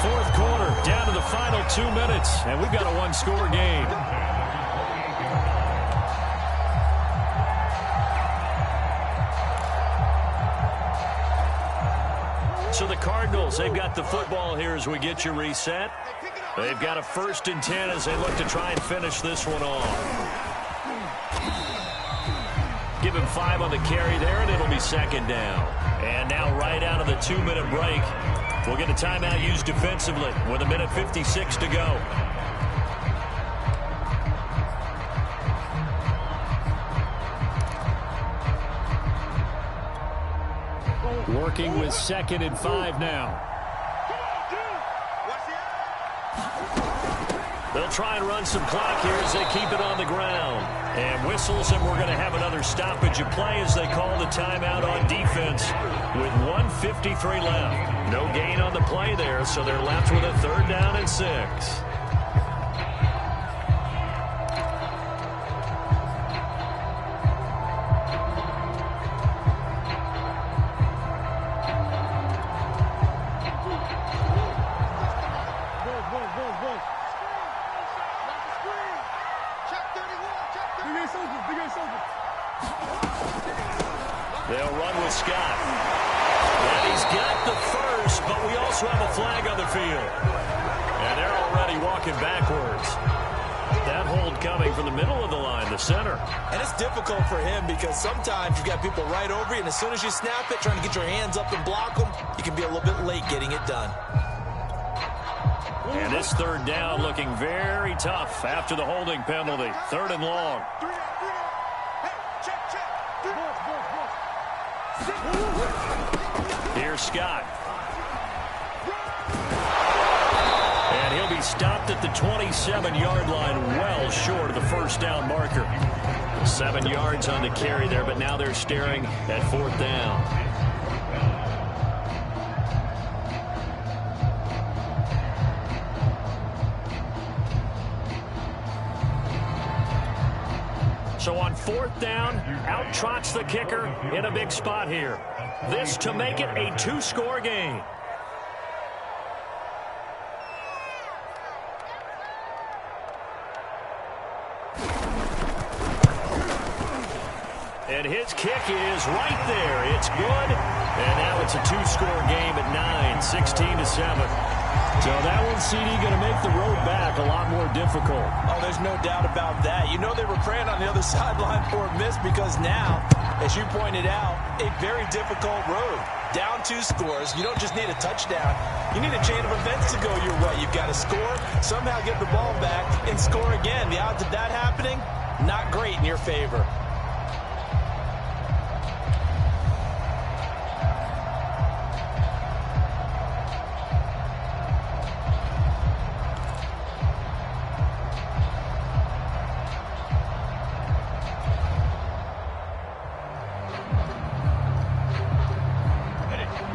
4th quarter, down to the final 2 minutes, and we've got a 1-score game. So the Cardinals, they've got the football here as we get you reset. They've got a 1st and 10 as they look to try and finish this one off. Give him 5 on the carry there, and it'll be 2nd down. And now right out of the 2-minute break, we'll get a timeout used defensively with 1:56 to go. Working with 2nd and 5 now. They'll try and run some clock here as they keep it on the ground. And whistles, and we're going to have another stoppage of play as they call the timeout on defense with 1:53 left. No gain on the play there, so they're left with a 3rd down and 6. They'll run with Scott. And he's got the first, but we also have a flag on the field. And they're already walking backwards. That hold coming from the middle of the line, the center. And it's difficult for him because sometimes you've got people right over you, and as soon as you snap it, trying to get your hands up and block them, you can be a little bit late getting it done. And this 3rd down looking very tough after the holding penalty. 3rd and long. Here's Scott. And he'll be stopped at the 27-yard line, well short of the 1st down marker. 7 yards on the carry there, but now they're staring at 4th down. So on 4th down, out trots the kicker in a big spot here. This to make it a 2-score game. And his kick is right there. It's good. And now it's a 2-score game at 9, 16-7. So that one, CD, going to make the road back a lot more difficult. Oh, there's no doubt about that. You know they were praying on the other sideline for a miss because now, as you pointed out, a very difficult road. Down 2 scores. You don't just need a touchdown. You need a chain of events to go your way. You've got to score, somehow get the ball back, and score again. The odds of that happening, not great in your favor.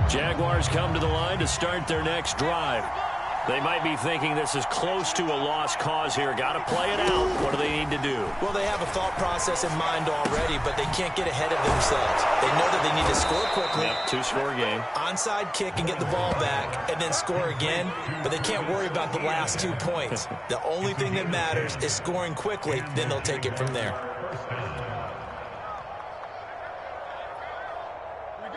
Jaguars come to the line to start their next drive. They might be thinking this is close to a lost cause here. Got to play it out. What do they need to do? Well, they have a thought process in mind already, but they can't get ahead of themselves. They know that they need to score quickly. Yep, 2-score game. Onside kick and get the ball back and then score again, but they can't worry about the last 2 points. The only thing that matters is scoring quickly, then they'll take it from there.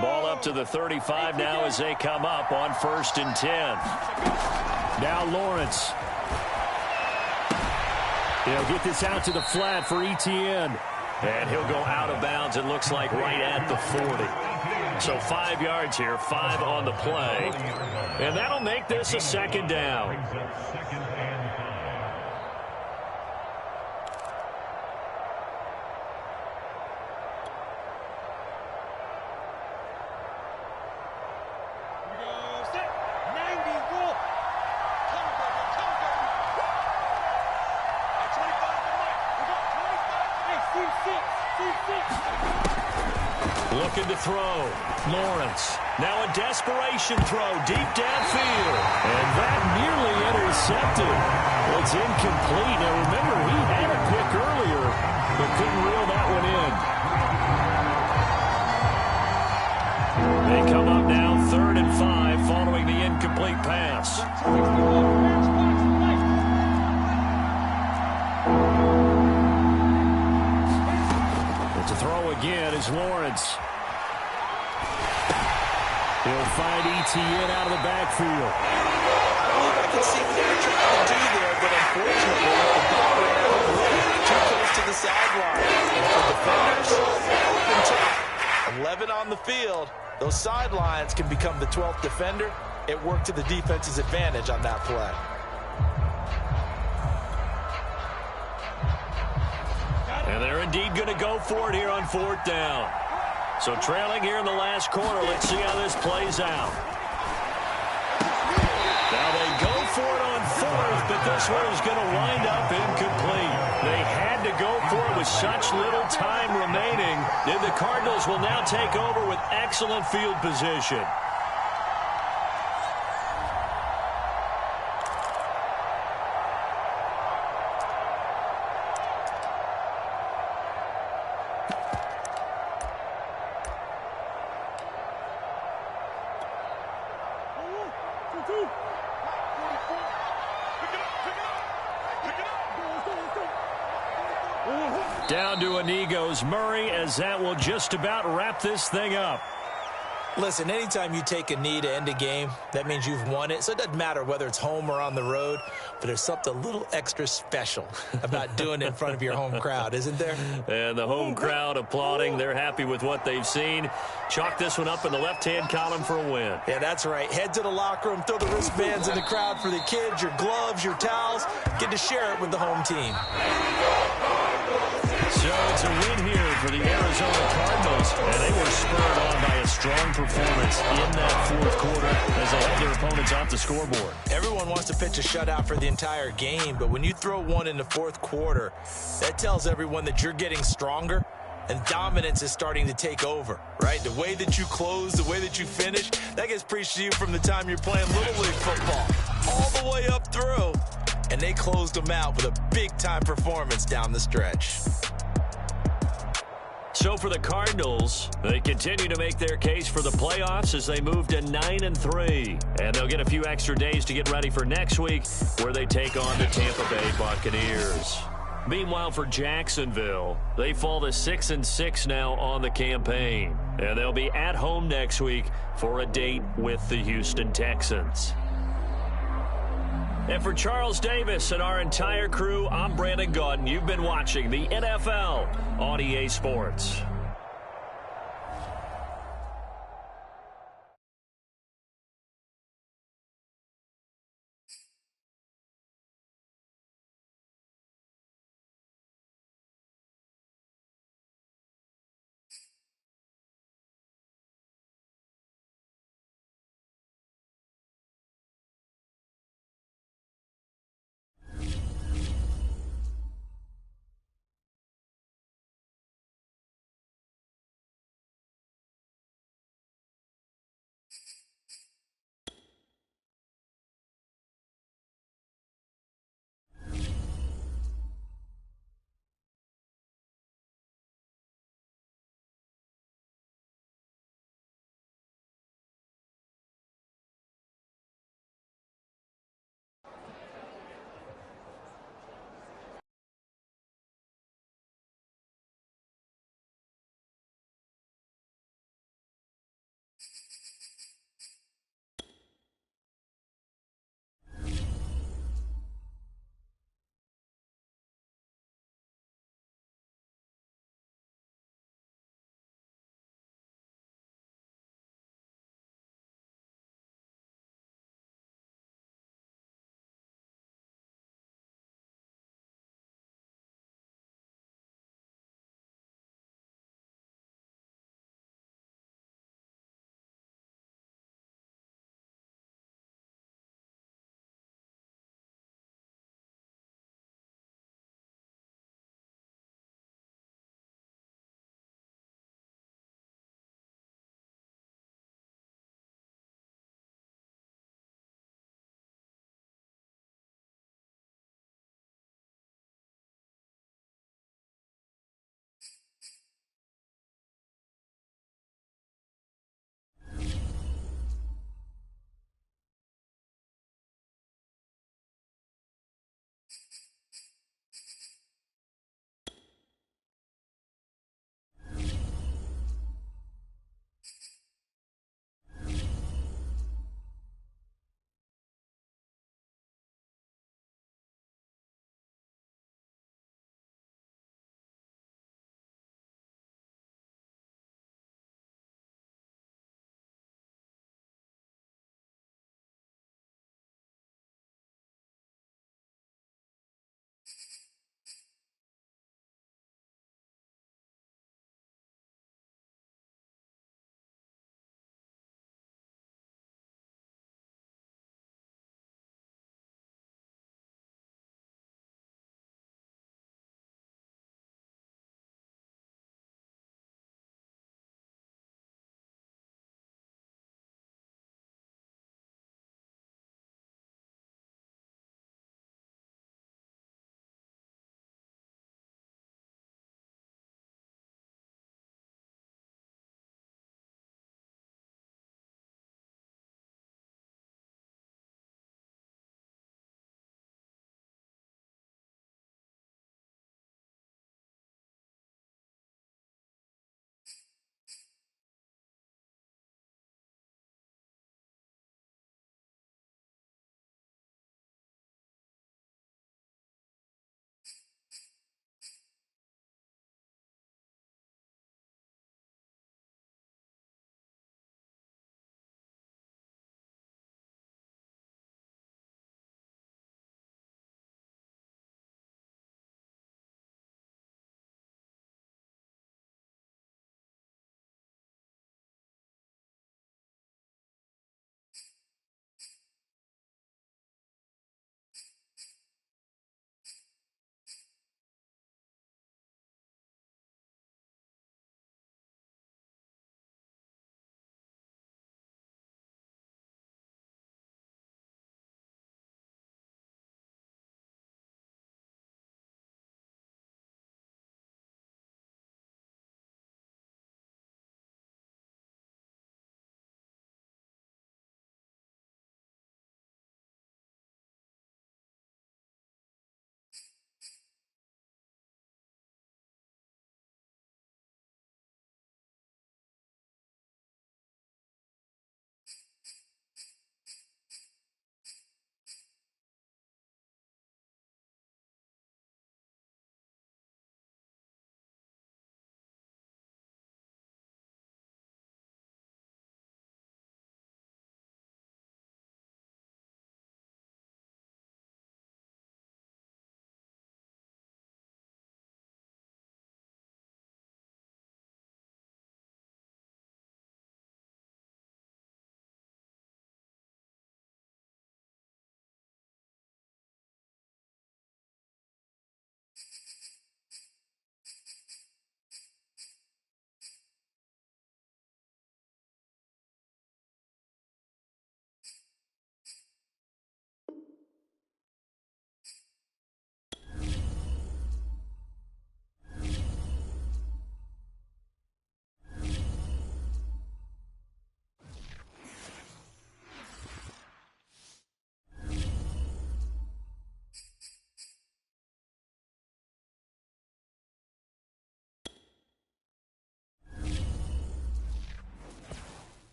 Ball up to the 35 now as they come up on 1st and 10. Now Lawrence. He'll get this out to the flat for Etienne. And he'll go out of bounds, it looks like, right at the 40. So 5 yards here, 5 on the play. And that'll make this a 2nd down. Looking to throw. Lawrence. Now a desperation throw deep downfield. And that nearly intercepted. It's incomplete. Now remember, he had a pick earlier, but couldn't reel that one in. They come up now 3rd and 5 following the incomplete pass. To throw again is Lawrence. He'll find Etienne out of the backfield. I can see what they're trying to do there, but unfortunately, the ball ran out of room, too close to the sideline. And for defenders, open top. 11 on the field. Those sidelines can become the 12th defender. It worked to the defense's advantage on that play. And they're indeed going to go for it here on 4th down. So trailing here in the last quarter. Let's see how this plays out. Now they go for it on fourth, but this one is going to wind up incomplete. They had to go for it with such little time remaining. And the Cardinals will now take over with excellent field position. Down to a knee goes Murray, as that will just about wrap this thing up. Listen, anytime you take a knee to end a game, that means you've won it. So it doesn't matter whether it's home or on the road, but there's something a little extra special about doing it in front of your home crowd, isn't there? And the home crowd applauding. They're happy with what they've seen. Chalk this one up in the left-hand column for a win. Yeah, that's right. Head to the locker room, throw the wristbands in the crowd for the kids, your gloves, your towels. Get to share it with the home team. So it's a win here for the Arizona Cardinals, and they were spurred on by a strong performance in that fourth quarter as they held their opponents off the scoreboard. Everyone wants to pitch a shutout for the entire game, but when you throw one in the fourth quarter, that tells everyone that you're getting stronger and dominance is starting to take over, right? The way that you close, the way that you finish, that gets preached to you from the time you're playing Little League football all the way up through, and they closed them out with a big-time performance down the stretch. So for the Cardinals, they continue to make their case for the playoffs as they move to 9-3. And they'll get a few extra days to get ready for next week, where they take on the Tampa Bay Buccaneers. Meanwhile, for Jacksonville, they fall to 6-6 now on the campaign. And they'll be at home next week for a date with the Houston Texans. And for Charles Davis and our entire crew, I'm Brandon Gaudin. You've been watching the NFL on EA Sports.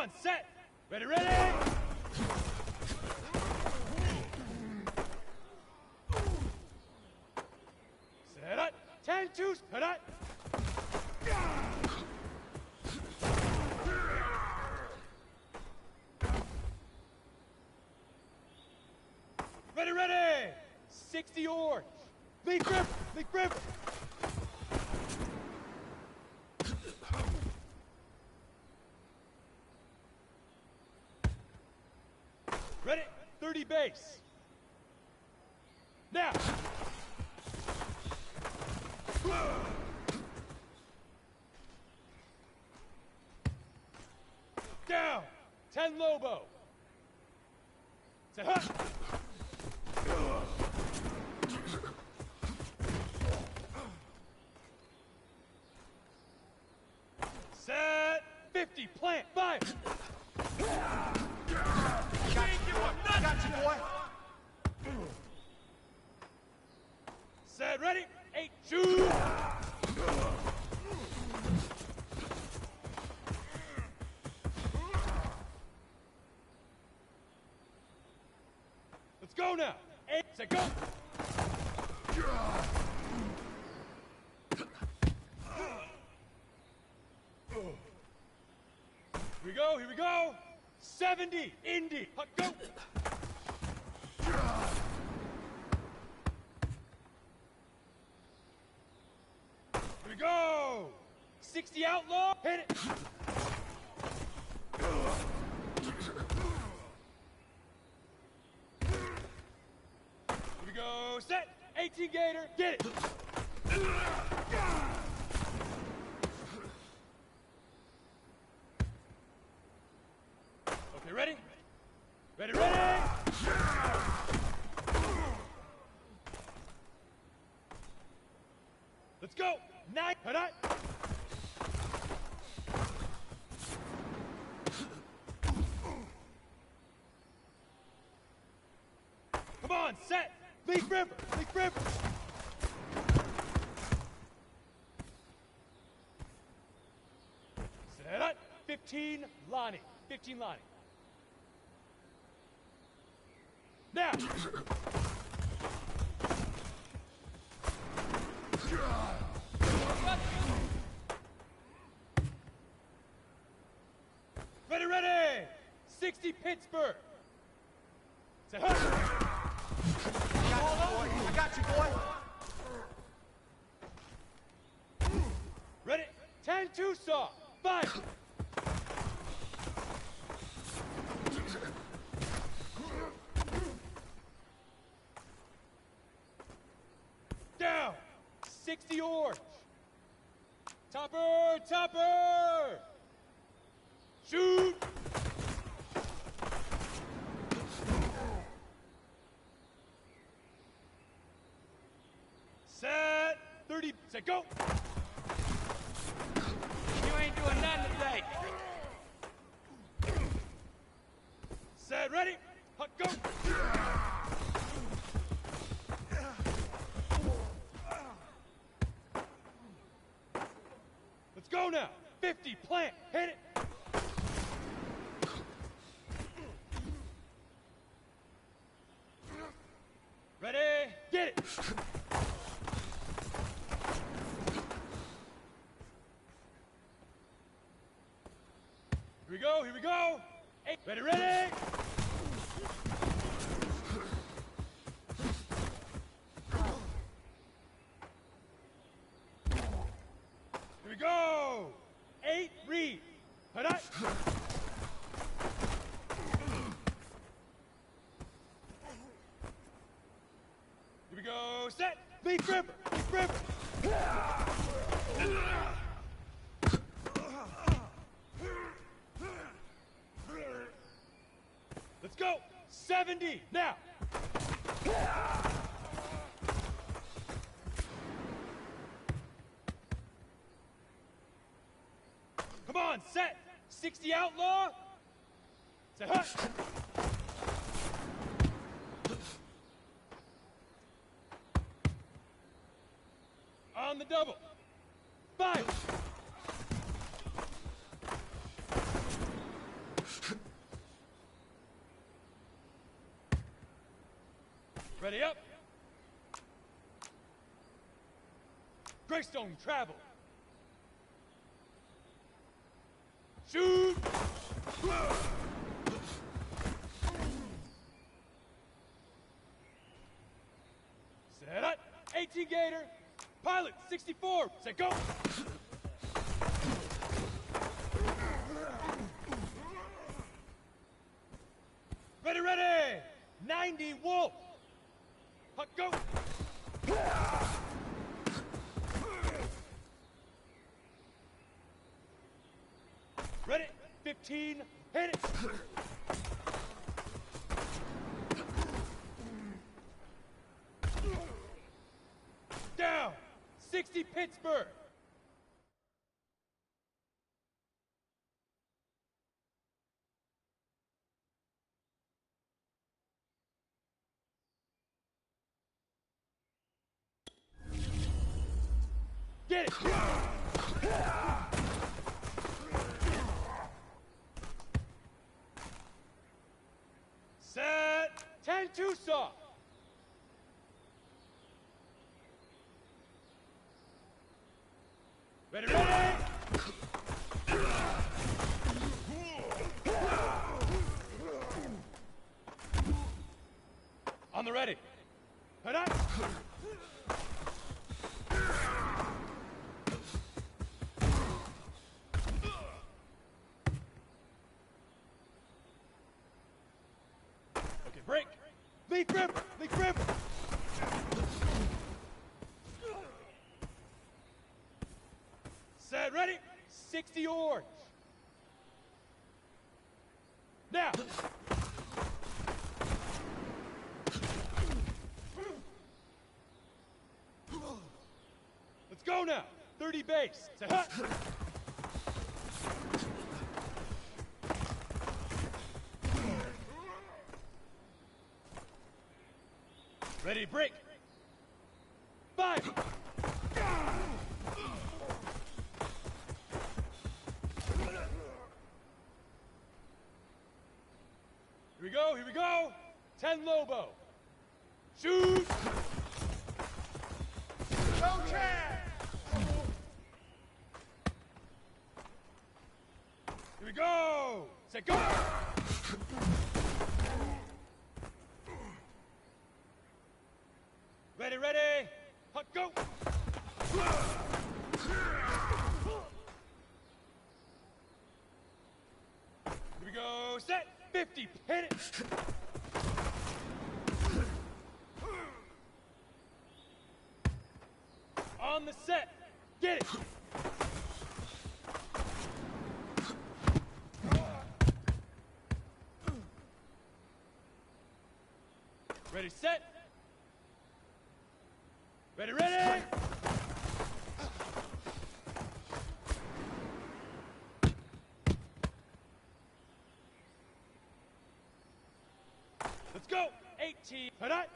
on, set. Ready, ready. Set up. 10-2. Set up. Ready, ready. 60 orange. Lead grip. Lead grip. Ready? 30 base. Now. Down. 10 Lobo. Set up. Set. 50. Plant. 5. Got you, boy. Set, ready? 8, shoot. Let's go now. 8, set, go. Here we go, here we go. 70, Indy, go! Here we go! 60 outlaw, hit it! Here we go, set! 18 Gator, get it! Okay, ready? Ready, ready! Let's go! 9, hit it! Come on, set! Leaf River! Leaf River! Set up! 15 Lonnie. 15 Lonnie. Now! Ready, ready! 60 Pittsburgh! Set up! I got you, boy! Ready? 10 Tucson! 5! Down! 60 orange! Topper! Topper! Shoot! Set! 30, set, go! You ain't doing nothing today. Set, ready? Hut, go! Let's go now! 50, plant, hit it! Ready, get it! Here we go, here we go! 8, ready, ready! Here we go! 8, read! Hit it! Here we go, set! Leaf River! Leaf River! Let's go! 70, now! Come on, set! 60 outlaw! Set, hut! On the double. 5. Ready up. Greystone travel. Shoot. Set up. 18 Gator. Pilot 64. Set go. Ready, ready. 90 Wolf. Huck, go. Ready. 15. Hit it. Down. 60 Pittsburgh. Get it! Set! 10-2 soft. Ready, ready! On the ready. Head up! Okay, break! Leaf gripper! Leaf gripper! Set, ready? 60 orange. Now! Let's go now! 30 base. Set, hut! Ready, break! 5! Here we go, here we go! 10 Lobo! Shoot! Go Chad! Here we go! Set, go! Ready, ready! Huck, go! Here we go, set! 50, hit it! On the set, get it! Ready, set! Ready, ready! Let's go! 18, head up!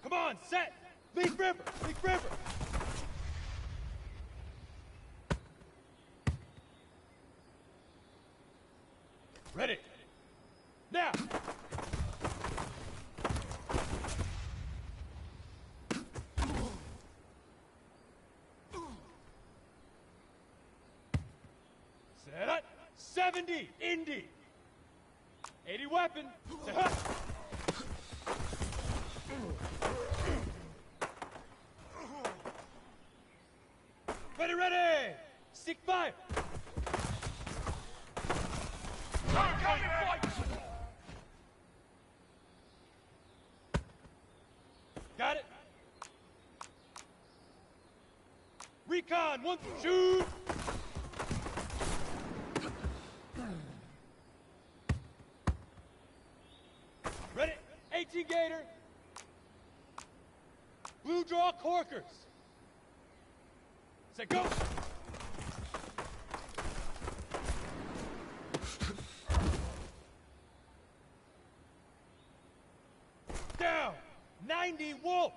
Come on, set! Leaf river! Leaf river! Ready! Now! Set up! 70! Indy! 80 weapon! Set up! Ready, ready! Stick fire! Got it? Recon, one, shoot! Ready? 18 Gator. Blue draw corkers. Set, go! Down! 90 Wolf!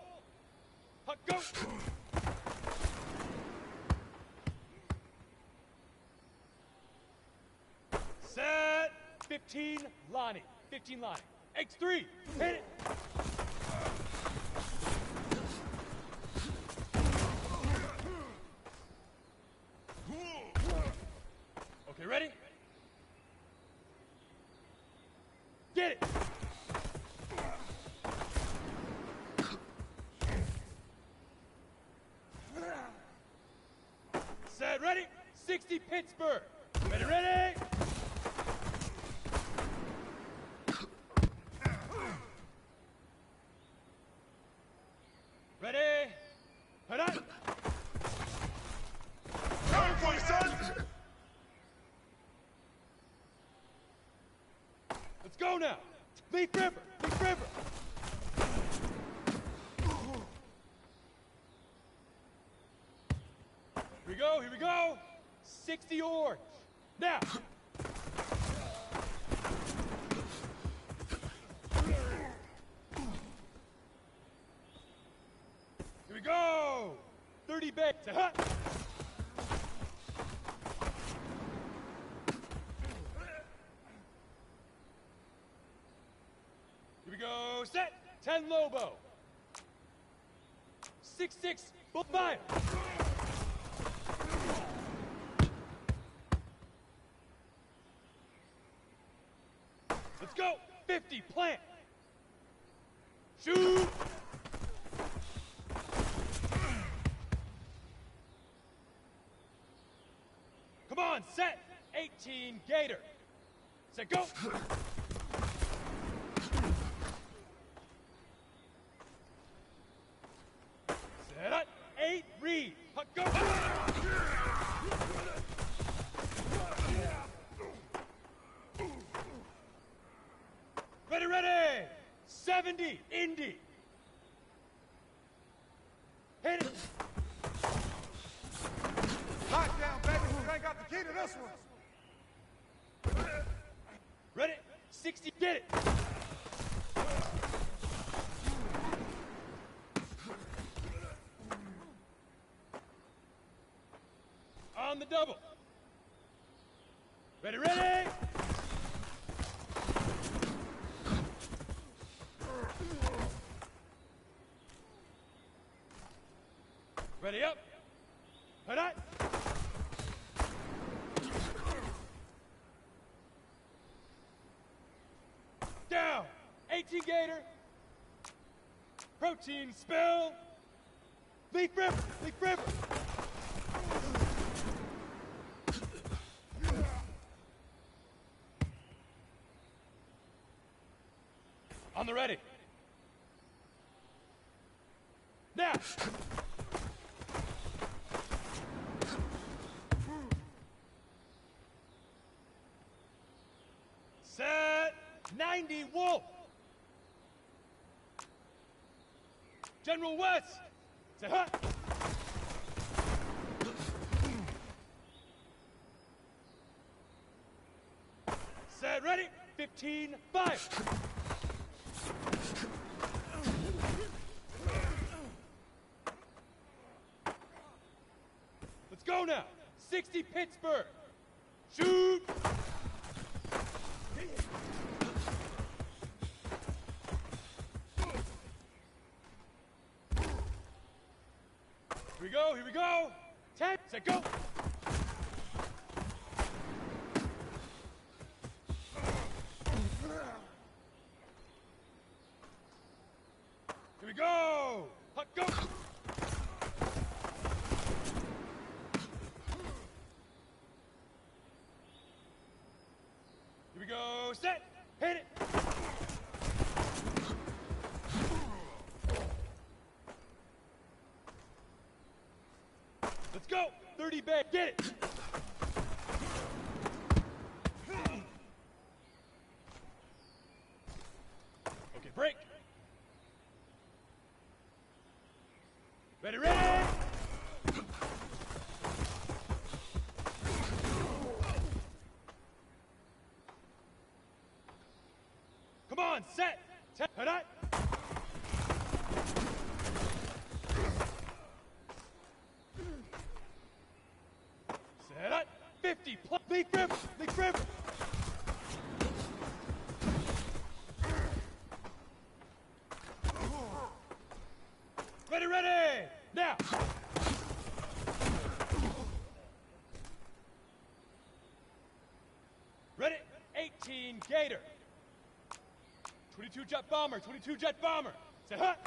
Huck, go! 15 Lonnie. 15 Lonnie. X3. Hit it. Okay, ready? Get it. Set, ready? 60 Pittsburgh. Ready, ready? Ready? Head up. Coming for you, son! Let's go now. Leaf River. Leaf River. Here we go. Here we go. 60 orange. Now. Here we go. 30 big. Hut. Here we go. Set. 10 Lobo. 6-6. Bull fire. Let's go. 50 plant. Shoot. Come on, set. 18 Gator. Set, go. Set up. 8 Reed. Go. Ready, ready. 70 Indy. Hit it. Lockdown, baby. You ain't got the key to this one. Ready? 60, get it. On the double. Ready, ready? Ready up. Head up. Down. 18 Gator. Protein spill. Leaf River. Leaf River. On the ready. Now. Set. 90 Wolf. General West. Set hut. Set ready. 15 5. Let's go now. 60 Pittsburgh. Shoot. Here we go, here we go. 10, set, go. Here we go. Hut, go. Here we go, set, hit it. Let's go. 30 bag, get it. Okay, break. Ready, ready. Come on, set. Head up. Set up. 50 plus. Leaf River. Leaf River. 22 jet bomber, 22 jet bomber. Set hut.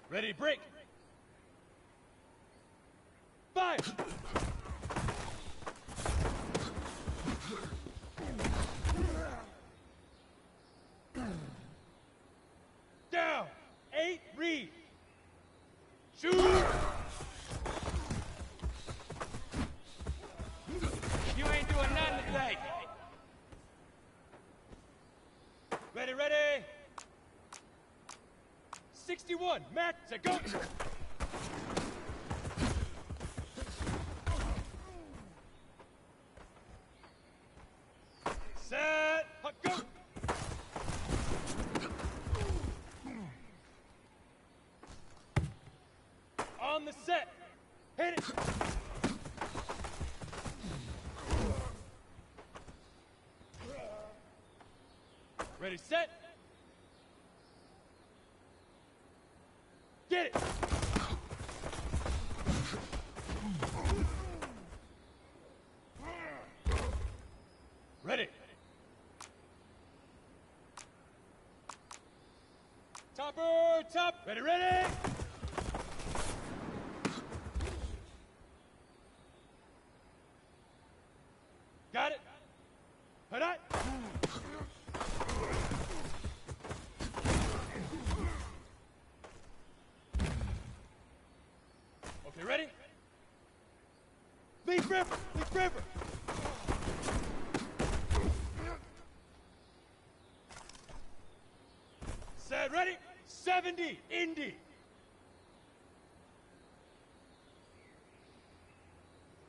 Ready, break. Fire. Down. 8, read. Shoot. You ain't doing nothing today. Ready, ready. 61, Matt, set, go. Set, hut, go. On the set, hit it. Ready, set. Get it. Ready. Topper, top. Ready, ready. Got it. Hit it. Okay, ready? Leaf river, leaf river. Set, ready? 70, Indy.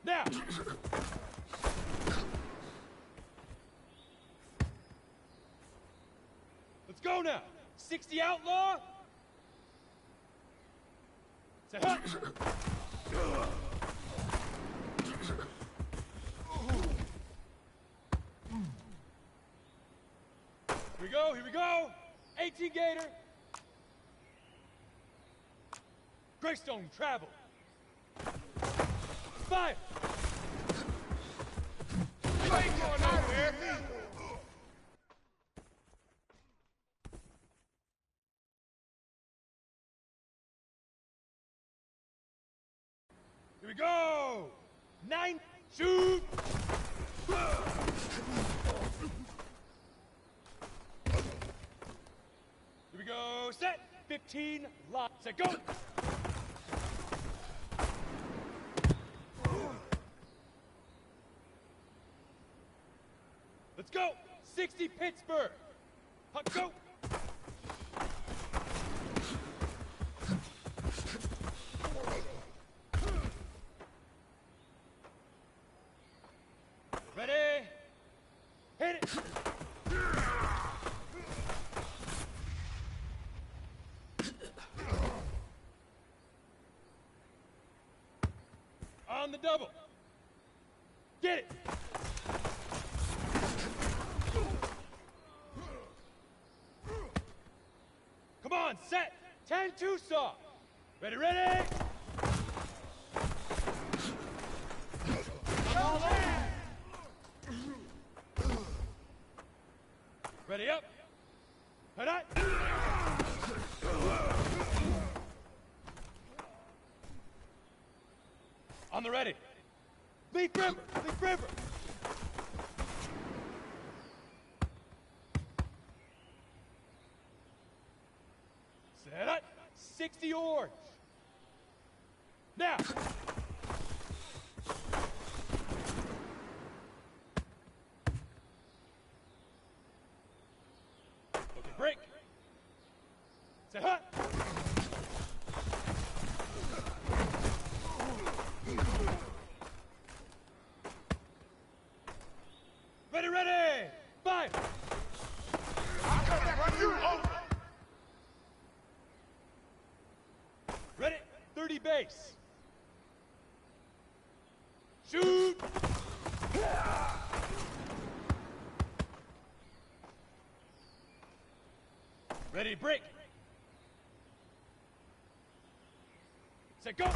Now. Let's go now. 60 outlaw. Set up. Here we go, here we go. 18 Gator. Greystone travel. Fire. You ain't going nowhere. Here we go. 9, shoot. Here we go. Set. 15, lock. Set, go. Let's go. 60, Pittsburgh. Hut, go. Ready? Hit it. On the double. Get it. Come on, set. 10-2 saw. Ready, ready. Ready up. Head on. On the ready. Leaf river. Leaf river. Set up. 60 orange. Now. Break. Set hut. Ready, ready. Fire. I'll come back on you. Over. Ready. 30 base. Shoot. Ready, break. Set, go.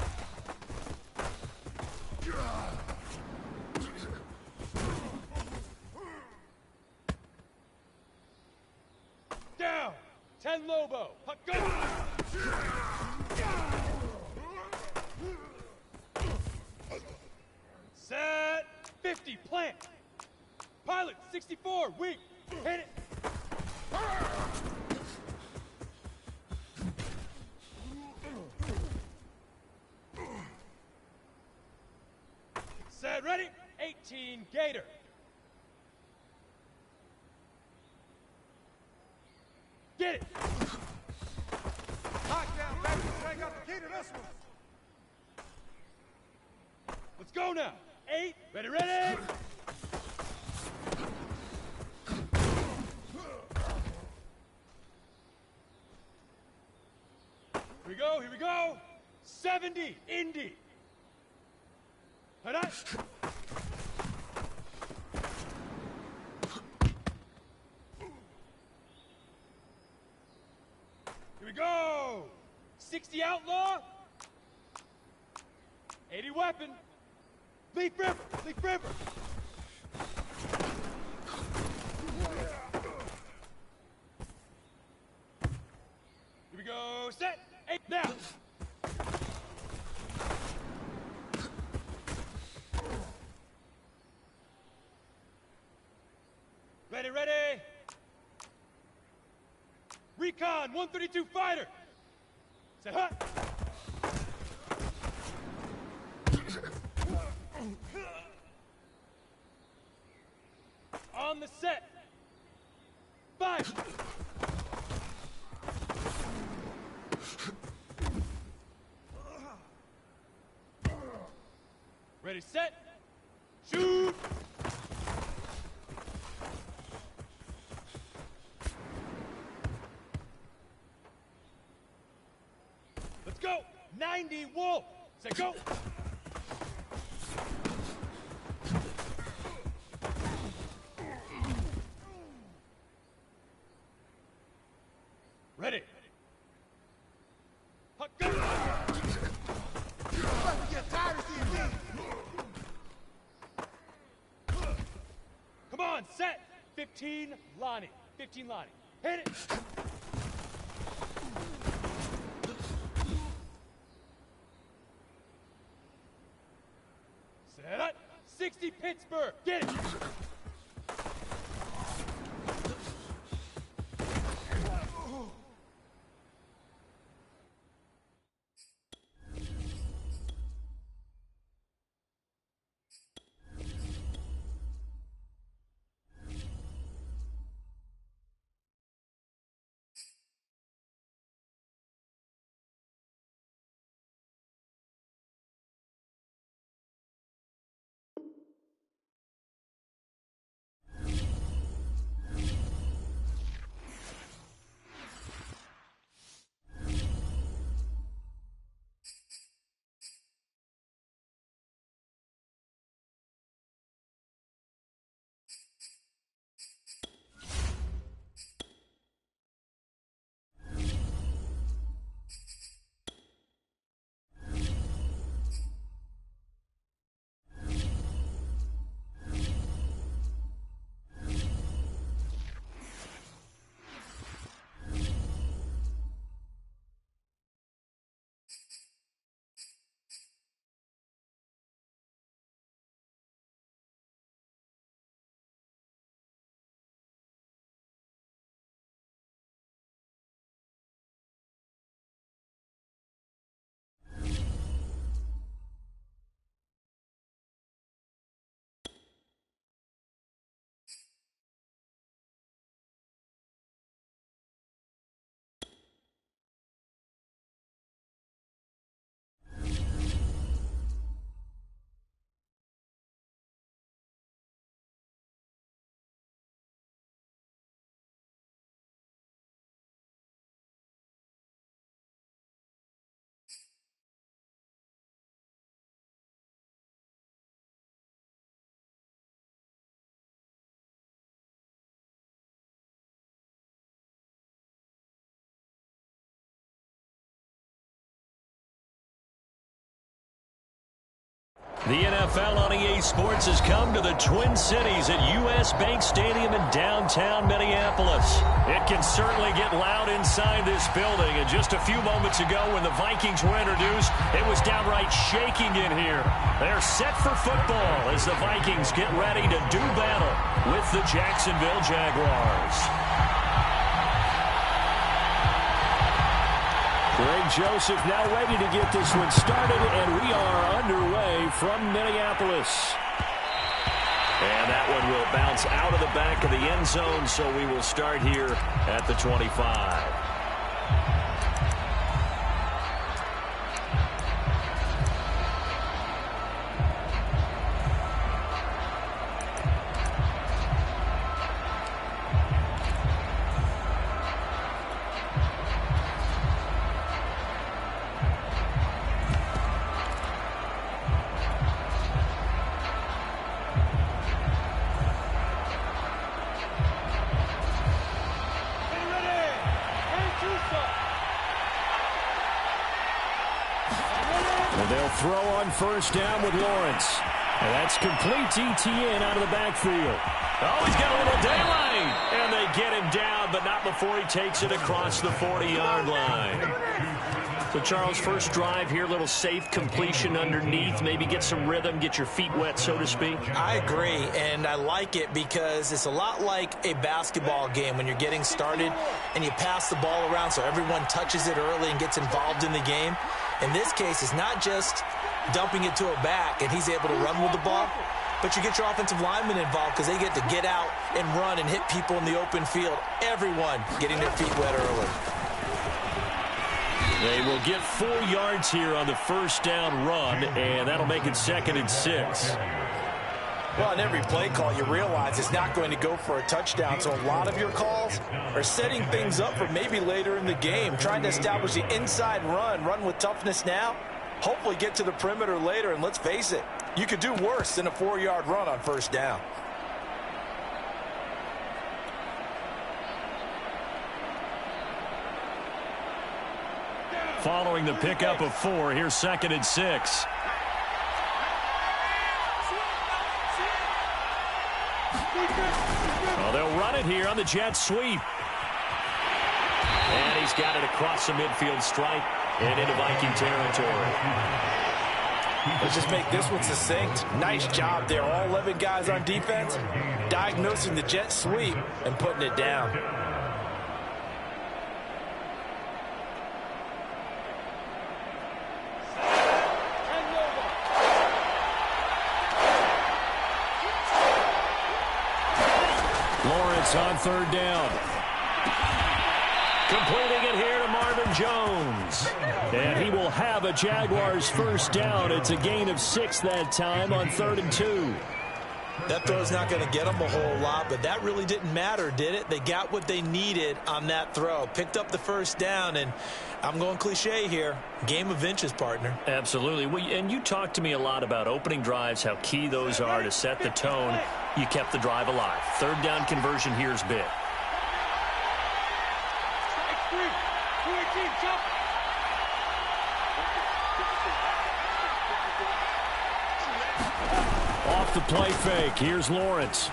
10 Lobo. Puck go. Set 50 plant. Pilot 64 weak. Hit it. Set ready. 18 Gator. Get it. Lockdown, baby. You ain't got the key to this one. Let's go now. 8. Ready, ready. Here we go, here we go. 70, Indy. Head up. Here we go. 60 Outlaw. 80 Weapon. Leaf River, Leaf River. Here we go, set. 8 now. Ready, ready. Recon 132 fighter. Set hut. On the set. 5. Ready, set. Shoot. Let's go. 90 Wolf. Set go. Ready. Huck, go. Get tired of seeing me. Come on, set. 15 Lonnie. 15 Lonnie. Hit it. Set up. 60 Pittsburgh. Get it. The NFL on EA Sports has come to the Twin Cities at US Bank Stadium in downtown Minneapolis. It can certainly get loud inside this building. And just a few moments ago when the Vikings were introduced, it was downright shaking in here. They're set for football as the Vikings get ready to do battle with the Jacksonville Jaguars. Greg Joseph now ready to get this one started, and we are underway from Minneapolis. And that one will bounce out of the back of the end zone, so we will start here at the 25. They'll throw on first down with Lawrence. And that's complete ETN out of the backfield. Oh, he's got a little daylight. And they get him down, but not before he takes it across the 40-yard line. So, Charles, first drive here, little safe completion underneath. Maybe get some rhythm, get your feet wet, so to speak. I agree, and I like it because it's a lot like a basketball game when you're getting started and you pass the ball around so everyone touches it early and gets involved in the game. In this case, it's not just dumping it to a back and he's able to run with the ball, but you get your offensive linemen involved because they get to get out and run and hit people in the open field. Everyone getting their feet wet early. They will get 4 yards here on the first down run, and that'll make it 2nd and 6. Well, in every play call, you realize it's not going to go for a touchdown, so a lot of your calls are setting things up for maybe later in the game, trying to establish the inside run with toughness now, hopefully get to the perimeter later, and let's face it, you could do worse than a 4-yard run on first down. Following the pickup of 4, here's 2nd and 6. Well, they'll run it here on the jet sweep. And he's got it across the midfield stripe and into Viking territory. Let's just make this one succinct. Nice job there. All 11 guys on defense diagnosing the jet sweep and putting it down. Lawrence on 3rd down. Completing it here to Marvin Jones. And he will have a Jaguars first down. It's a gain of 6 that time on 3rd and 2. That throw's not going to get them a whole lot, but that really didn't matter, did it? They got what they needed on that throw. Picked up the first down, and I'm going cliche here. Game of inches, partner. Absolutely. Well, and you talked to me a lot about opening drives, how key those are to set the tone. You kept the drive alive. 3rd down conversion here is big. Strike 3. 218, jump. Off the play fake. Here's Lawrence.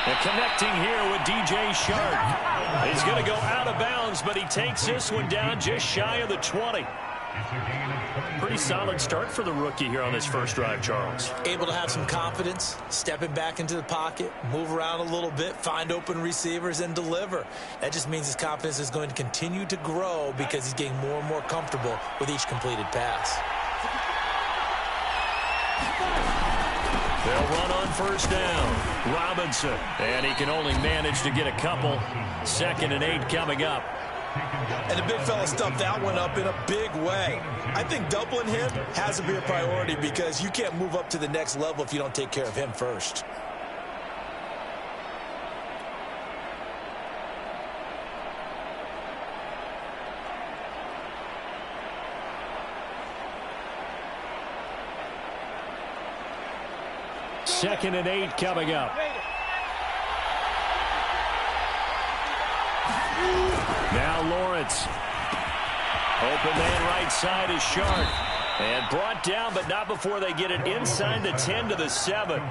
And connecting here with DJ Shark. He's going to go out of bounds, but he takes this one down just shy of the 20. Pretty solid start for the rookie here on this first drive, Charles. Able to have some confidence, stepping back into the pocket, move around a little bit, find open receivers, and deliver. That just means his confidence is going to continue to grow because he's getting more and more comfortable with each completed pass. They'll run on first down. Robinson. And he can only manage to get a couple. 2nd and 8 coming up. And the big fella stuffed that one up in a big way. I think doubling him has to be a priority because you can't move up to the next level if you don't take care of him first. Second and 8 coming up. Now Lawrence. Open man right side is Sharp. And brought down, but not before they get it inside the 10 to the 7.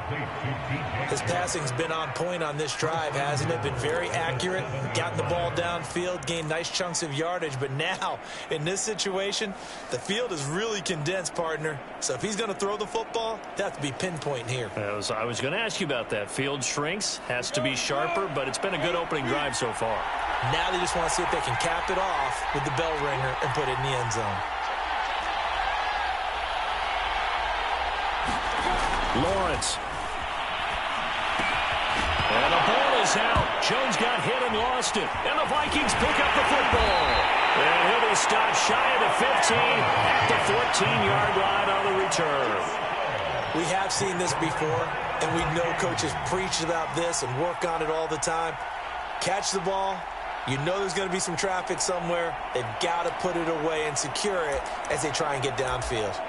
His passing's been on point on this drive, hasn't it? Been very accurate, gotten the ball downfield, gained nice chunks of yardage. But now, in this situation, the field is really condensed, partner. So if he's going to throw the football, that has to be pinpoint here. I was going to ask you about that. Field shrinks, has to be sharper, but it's been a good opening drive so far. Now they just want to see if they can cap it off with the bell ringer and put it in the end zone. Lawrence. And the ball is out. Jones got hit and lost it. And the Vikings pick up the football. And he'll be stopped shy of the 15 at the 14-yard line on the return. We have seen this before, and we know coaches preach about this and work on it all the time. Catch the ball. You know there's going to be some traffic somewhere. They've got to put it away and secure it as they try and get downfield.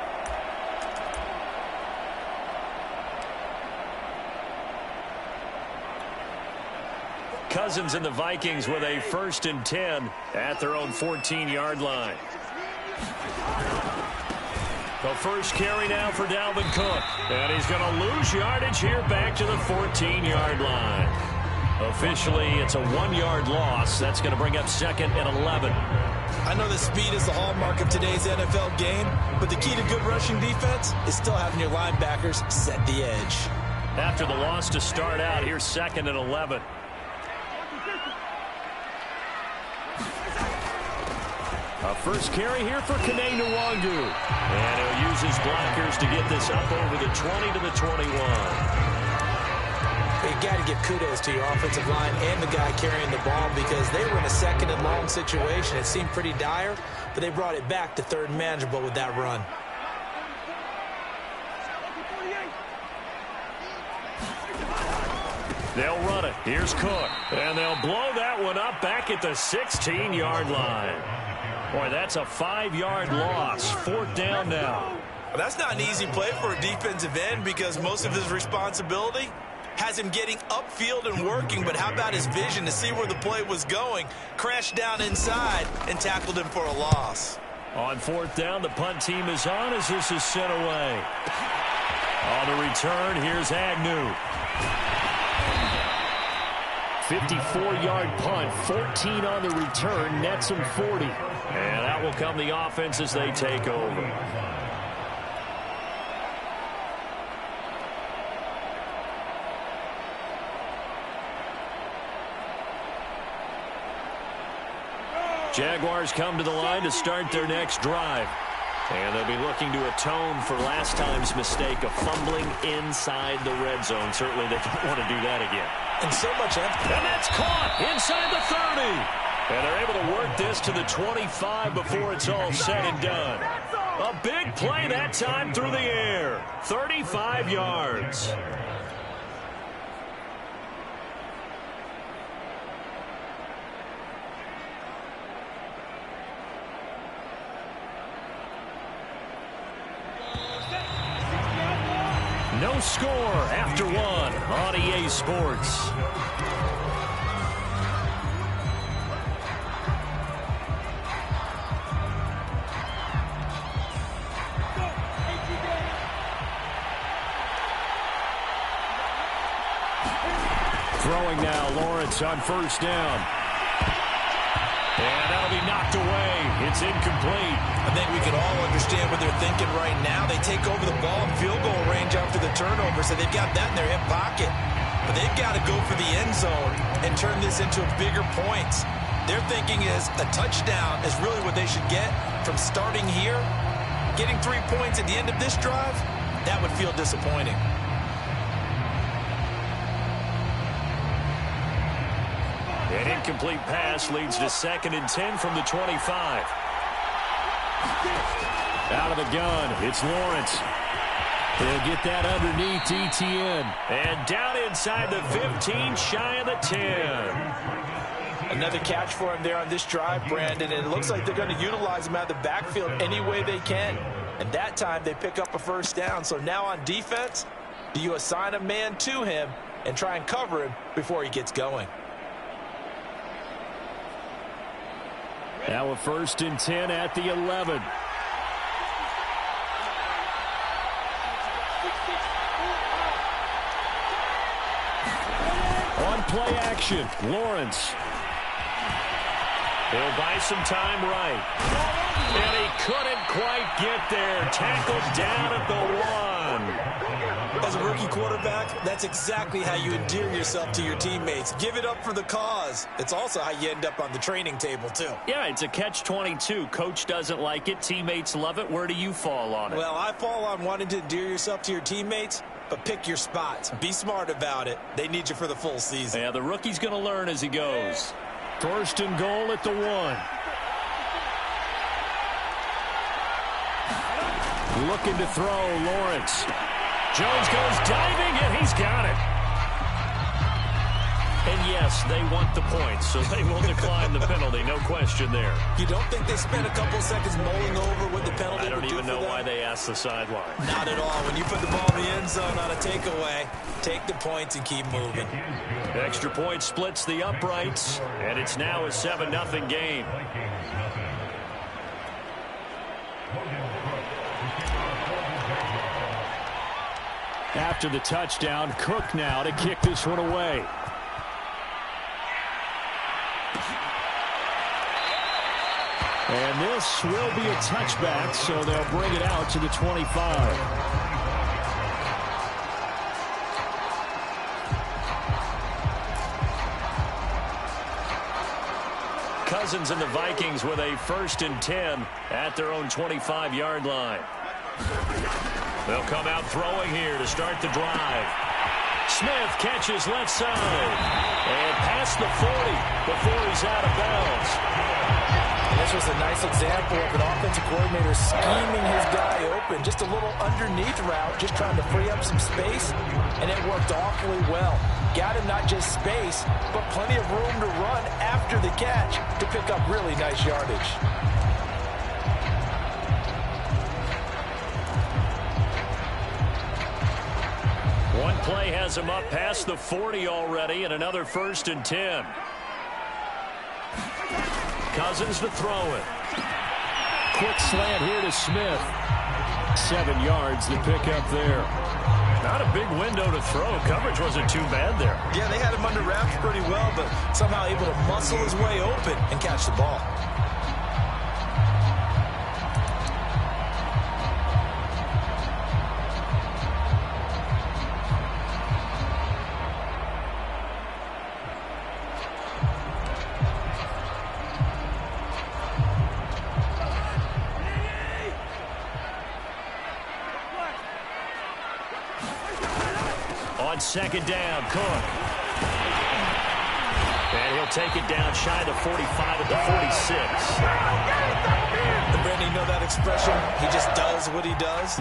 Cousins and the Vikings with a 1st and 10 at their own 14-yard line. The first carry now for Dalvin Cook. And he's going to lose yardage here back to the 14-yard line. Officially, it's a 1-yard loss. That's going to bring up 2nd and 11. I know that speed is the hallmark of today's NFL game, but the key to good rushing defense is still having your linebackers set the edge. After the loss to start out, here's 2nd and 11. A first carry here for Kene Nwangu. And he'll use his blockers to get this up over the 20 to the 21. You got to give kudos to your offensive line and the guy carrying the ball because they were in a 2nd and long situation. It seemed pretty dire, but they brought it back to 3rd and manageable with that run. They'll run it. Here's Cook. And they'll blow that one up back at the 16-yard line. Boy, that's a 5-yard loss. 4th down now. Well, that's not an easy play for a defensive end because most of his responsibility has him getting upfield and working, but how about his vision to see where the play was going? Crashed down inside and tackled him for a loss. On 4th down, the punt team is on as this is sent away. On the return, here's Agnew. 54-yard punt, 14 on the return, nets him 40. And out will come the offense as they take over. Jaguars come to the line to start their next drive. And they'll be looking to atone for last time's mistake of fumbling inside the red zone. Certainly they don't want to do that again. And so much empty. And that's caught inside the 30. And they're able to work this to the 25 before it's all said and done. A big play that time through the air. 35 yards. No score after 1 on EA Sports. Throwing now, Lawrence on 1st down. And that'll be knocked away. It's incomplete. I think we can all understand what they're thinking right now. They take over the ball in field goal range after the turnover, so they've got that in their hip pocket. But they've got to go for the end zone and turn this into bigger points. Their thinking is a touchdown is really what they should get from starting here. Getting 3 points at the end of this drive, that would feel disappointing. An incomplete pass leads to 2nd and 10 from the 25. Out of the gun, it's Lawrence. He'll get that underneath ETN. And down inside the 15, shy of the 10. Another catch for him there on this drive, Brandon, and it looks like they're going to utilize him out of the backfield any way they can. And that time they pick up a 1st down. So now on defense, do you assign a man to him and try and cover him before he gets going? Now a 1st and 10 at the 11. On play action, Lawrence. He'll buy some time right. And he couldn't quite get there. Tackled down at the 1. As a rookie quarterback, that's exactly how you endear yourself to your teammates. Give it up for the cause. It's also how you end up on the training table, too. Yeah, it's a catch-22. Coach doesn't like it. Teammates love it. Where do you fall on it? Well, I fall on wanting to endear yourself to your teammates, but pick your spots. Be smart about it. They need you for the full season. Yeah, the rookie's going to learn as he goes. 1st and goal at the 1. Looking to throw, Lawrence. Jones goes diving, and he's got it. And yes, they want the points, so they will decline the penalty. No question there. You don't think they spent a couple seconds mulling over what the penalty I don't would do even for know them? why they asked the sideline. Not at all. When you put the ball in the end zone on a takeaway, take the points and keep moving. Extra point splits the uprights, and it's now a 7-0 game. After the touchdown, Cook now to kick this one away. And this will be a touchback, so they'll bring it out to the 25. Cousins and the Vikings with a 1st and 10 at their own 25-yard line. They'll come out throwing here to start the drive. Smith catches left side and past the 40 before he's out of bounds. And this was a nice example of an offensive coordinator scheming his guy open. Just a little underneath route, just trying to free up some space, and it worked awfully well. Got him not just space, but plenty of room to run after the catch to pick up really nice yardage. One play has him up past the 40 already, and another 1st and 10. Cousins to throw it. Quick slant here to Smith. 7 yards to pick up there. Not a big window to throw. Coverage wasn't too bad there. Yeah, they had him under wraps pretty well, but somehow able to muscle his way open and catch the ball. On 2nd down, Cook. And he'll take it down shy of the 45 at the 46. And Brandon, you know that expression? He just does what he does.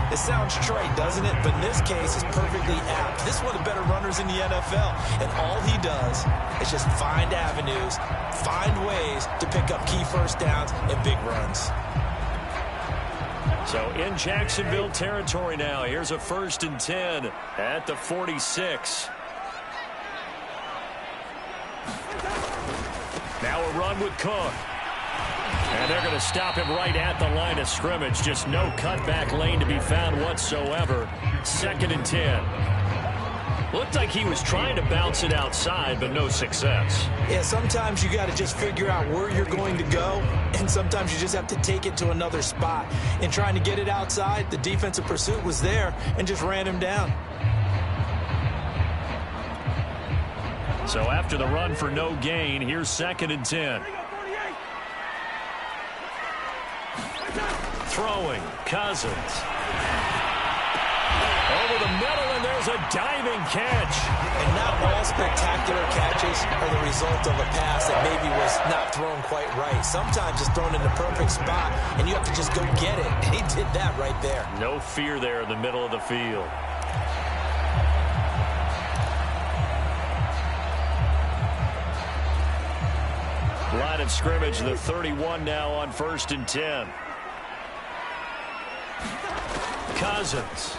It sounds trite, doesn't it? But in this case, it's perfectly apt. This is one of the better runners in the NFL. And all he does is just find avenues, find ways to pick up key 1st downs and big runs. So in Jacksonville territory now. Here's a 1st and 10 at the 46. Now a run with Cook. And they're going to stop him right at the line of scrimmage. Just no cutback lane to be found whatsoever. 2nd and 10. Looked like he was trying to bounce it outside, but no success. Yeah, sometimes you got to just figure out where you're going to go, and sometimes you just have to take it to another spot. In trying to get it outside, the defensive pursuit was there and just ran him down. So after the run for no gain, here's 2nd and 10. Throwing, Cousins. Over the middle, and there's a diving catch. And not all spectacular catches are the result of a pass that maybe was not thrown quite right. Sometimes it's thrown in the perfect spot, and you have to just go get it. And he did that right there. No fear there in the middle of the field. Line of scrimmage, the 31 now on 1st and 10. Cousins.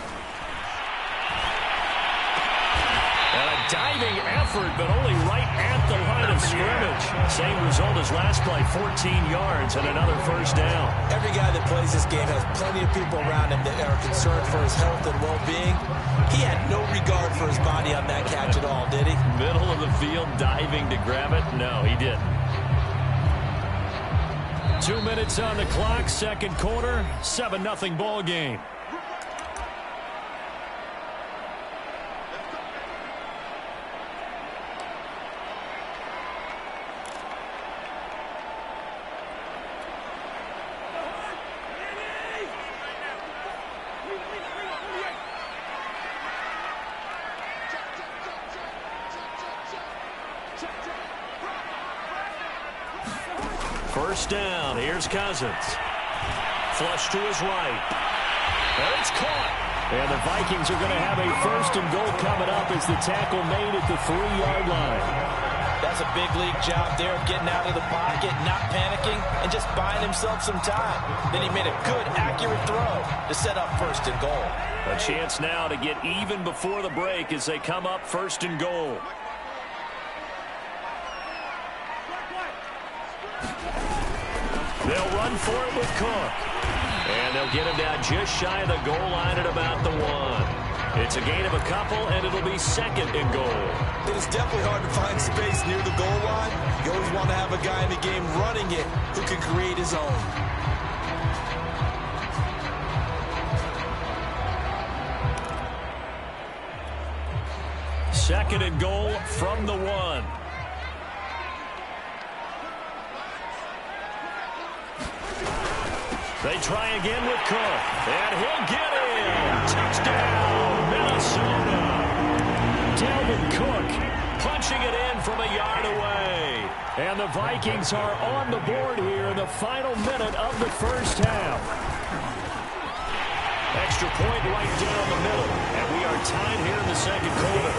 And a diving effort, but only right at the line of scrimmage. Same result as last play, 14 yards and another first down. Every guy that plays this game has plenty of people around him that are concerned for his health and well-being. He had no regard for his body on that catch at all, did he? Middle of the field, diving to grab it? No, he didn't. 2 minutes on the clock, second quarter, 7-0 ball game. First down. Here's Cousins. Flush to his right. And it's caught. And the Vikings are going to have a first and goal coming up as the tackle made at the 3-yard line. That's a big league job there, getting out of the pocket, not panicking, and just buying himself some time. Then he made a good, accurate throw to set up first and goal. A chance now to get even before the break as they come up first and goal. They'll run for it with Cook. And they'll get him down just shy of the goal line at about the 1. It's a gain of a couple, and it'll be second and goal. It is definitely hard to find space near the goal line. You always want to have a guy in the game running it who can create his own. Second and goal from the 1. They try again with Cook, and he'll get in. Touchdown, Minnesota. Dalvin Cook punching it in from a yard away. And the Vikings are on the board here in the final minute of the first half. Extra point right down the middle, and we are tied here in the second quarter.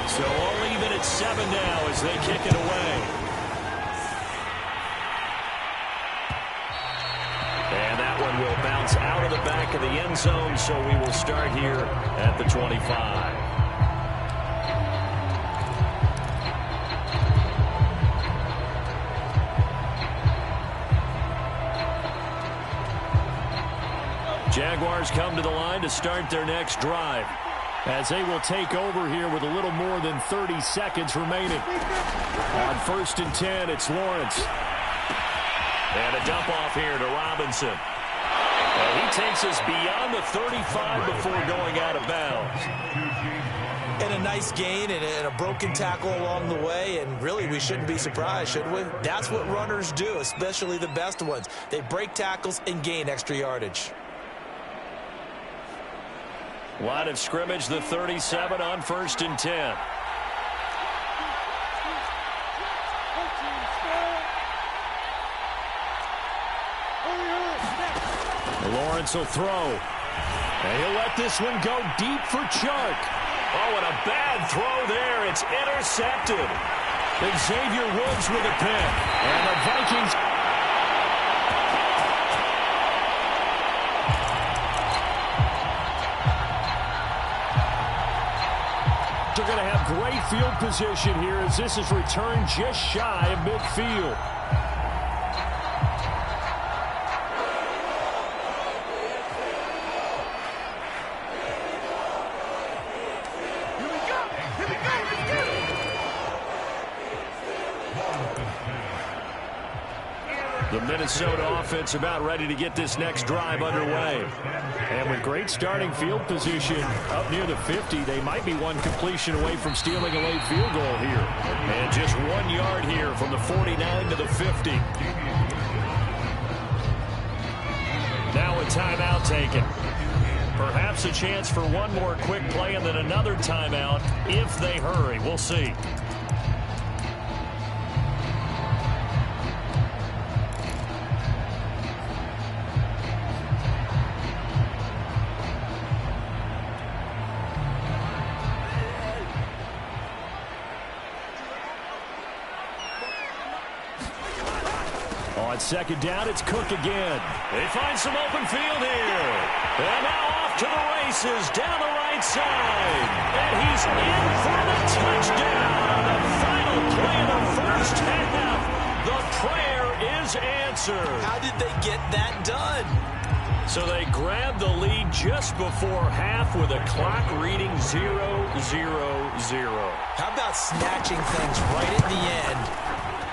So all even at 7 now as they kick it away. And that one will bounce out of the back of the end zone, so we will start here at the 25. Jaguars come to the line to start their next drive, as they will take over here with a little more than 30 seconds remaining. On first and 10, it's Lawrence. And a dump off here to Robinson. And he takes us beyond the 35 before going out of bounds. And a nice gain and a broken tackle along the way, and really we shouldn't be surprised, should we? That's what runners do, especially the best ones. They break tackles and gain extra yardage. Line of scrimmage, the 37 on first and 10. Lawrence will throw. And he'll let this one go deep for Chark. Oh, and a bad throw there. It's intercepted. Xavier Woods with a pick. And the Vikings... They're going to have great field position here as this is returned just shy of midfield. The Minnesota offense about ready to get this next drive underway. And with great starting field position up near the 50, they might be one completion away from stealing a late field goal here. And just 1 yard here from the 49 to the 50. Now a timeout taken. Perhaps a chance for one more quick play and then another timeout if they hurry. We'll see. On second down, it's Cook again. They find some open field here. And now off to the races down the right side. And he's in for the touchdown. The final play of the first half. The prayer is answered. How did they get that done? So they grabbed the lead just before half with a clock reading 0-0-0. How about snatching things right at the end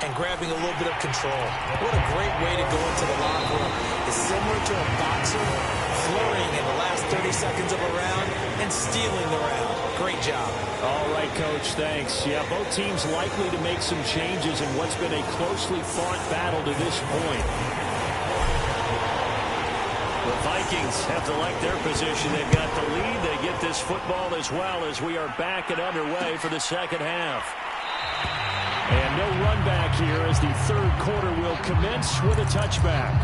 and grabbing a little bit of control? What a great way to go into the locker room. It's similar to a boxer flurrying in the last 30 seconds of a round and stealing the round. Great job. All right, Coach, thanks. Yeah, both teams likely to make some changes in what's been a closely fought battle to this point. The Vikings have to like their position. They've got the lead. They get this football as well as we are back and underway for the second half. And no run back here as the third quarter will commence with a touchback.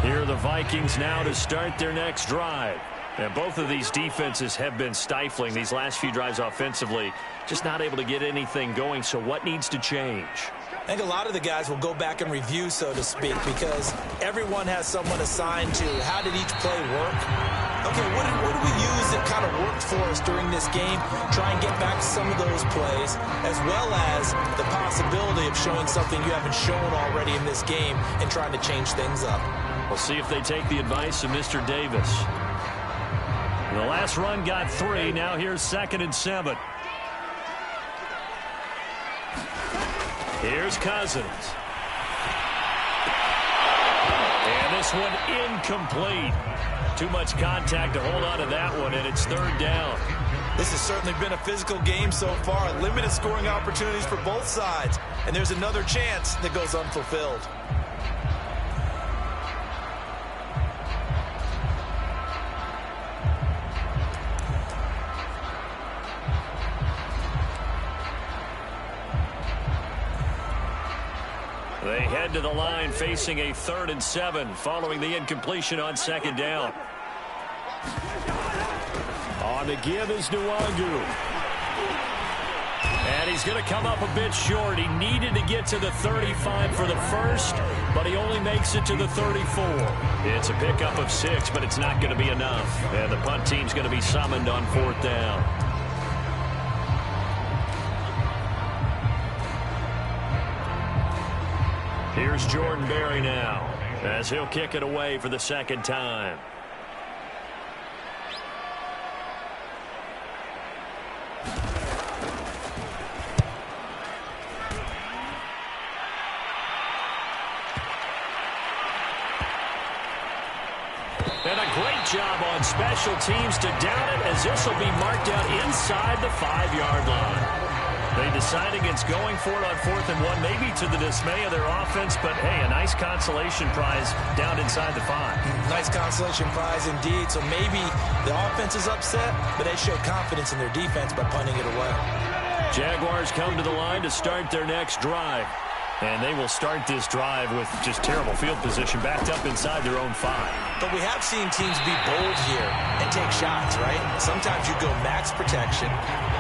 Here are the Vikings now to start their next drive. And both of these defenses have been stifling these last few drives offensively. Just not able to get anything going. So what needs to change? I think a lot of the guys will go back and review, so to speak, because everyone has someone assigned to how did each play work. Okay, what did we use that kind of worked for us during this game? Try and get back some of those plays, as well as the possibility of showing something you haven't shown already in this game and trying to change things up. We'll see if they take the advice of Mr. Davis. The last run got 3. Now here's 2nd and 7. Here's Cousins. And this one incomplete. Too much contact to hold on to that one, and it's 3rd down. This has certainly been a physical game so far. Limited scoring opportunities for both sides. And there's another chance that goes unfulfilled. They head to the line facing a 3rd and 7 following the incompletion on 2nd down. On the give is Nwangu. And he's going to come up a bit short. He needed to get to the 35 for the first, but he only makes it to the 34. It's a pickup of 6, but it's not going to be enough. And the punt team's going to be summoned on 4th down. Here's Jordan Berry now as he'll kick it away for the 2nd time. And a great job on special teams to down it as this will be marked out inside the 5-yard line. They decide against going for it on 4th and 1, maybe to the dismay of their offense, but hey, a nice consolation prize down inside the 5. Nice consolation prize indeed. So maybe the offense is upset, but they show confidence in their defense by punting it away. Jaguars come to the line to start their next drive. And they will start this drive with just terrible field position backed up inside their own 5. But we have seen teams be bold here and take shots, right? Sometimes you go max protection,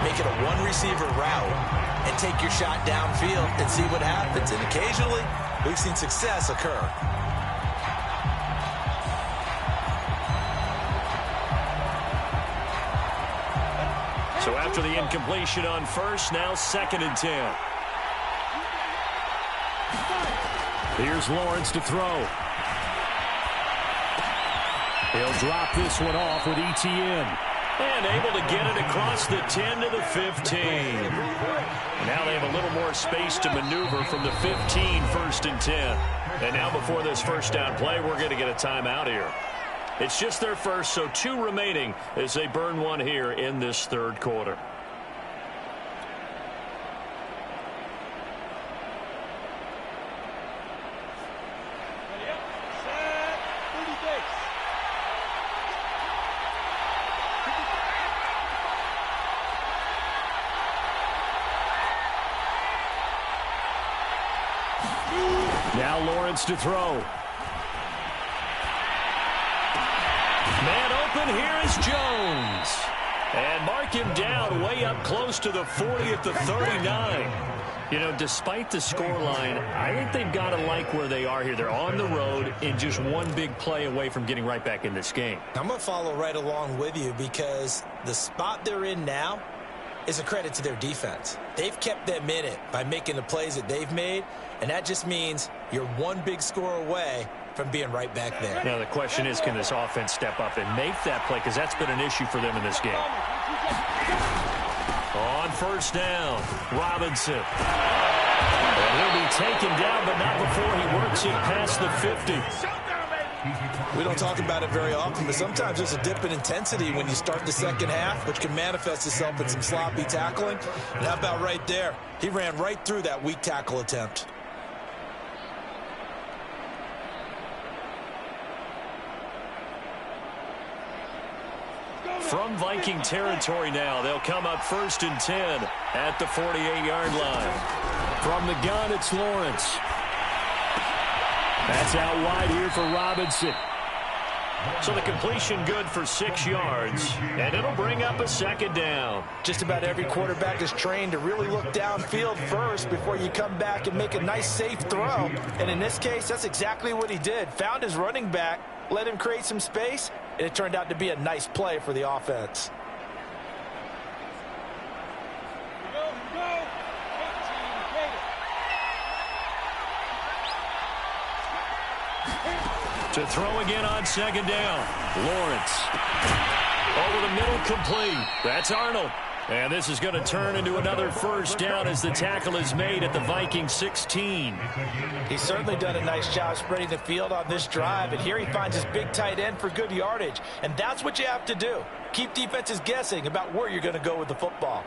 make it a one-receiver route, and take your shot downfield and see what happens. And occasionally, we've seen success occur. So after the incompletion on 1st, now 2nd and 10. Here's Lawrence to throw. He'll drop this one off with ETN. And able to get it across the 10 to the 15. Now they have a little more space to maneuver from the 15, 1st and 10. And now before this 1st down play, we're going to get a timeout here. It's just their first, so 2 remaining as they burn one here in this 3rd quarter. Now Lawrence to throw. Man open, here is Jones. And mark him down way up close to the 40 at the 39. You know, despite the scoreline, I think they've got to like where they are here. They're on the road and just one big play away from getting right back in this game. I'm going to follow right along with you because the spot they're in now is a credit to their defense. They've kept them in it by making the plays that they've made, and that just means you're one big score away from being right back there. Now the question is, can this offense step up and make that play, because that's been an issue for them in this game. On first down, Robinson. And he'll be taken down, but not before he works it past the 50. We don't talk about it very often, but sometimes there's a dip in intensity when you start the second half, which can manifest itself in some sloppy tackling. And how about right there? He ran right through that weak tackle attempt. From Viking territory now, they'll come up 1st and 10 at the 48-yard line. From the gun, it's Lawrence. That's out wide here for Robinson. So the completion good for 6 yards, and it'll bring up a 2nd down. Just about every quarterback is trained to really look downfield first before you come back and make a nice, safe throw. And in this case, that's exactly what he did. Found his running back, let him create some space, and it turned out to be a nice play for the offense. To throw again on 2nd down. Lawrence. Over the middle, complete. That's Arnold. And this is going to turn into another 1st down as the tackle is made at the Viking 16. He's certainly done a nice job spreading the field on this drive, and here he finds his big tight end for good yardage. And that's what you have to do. Keep defenses guessing about where you're going to go with the football.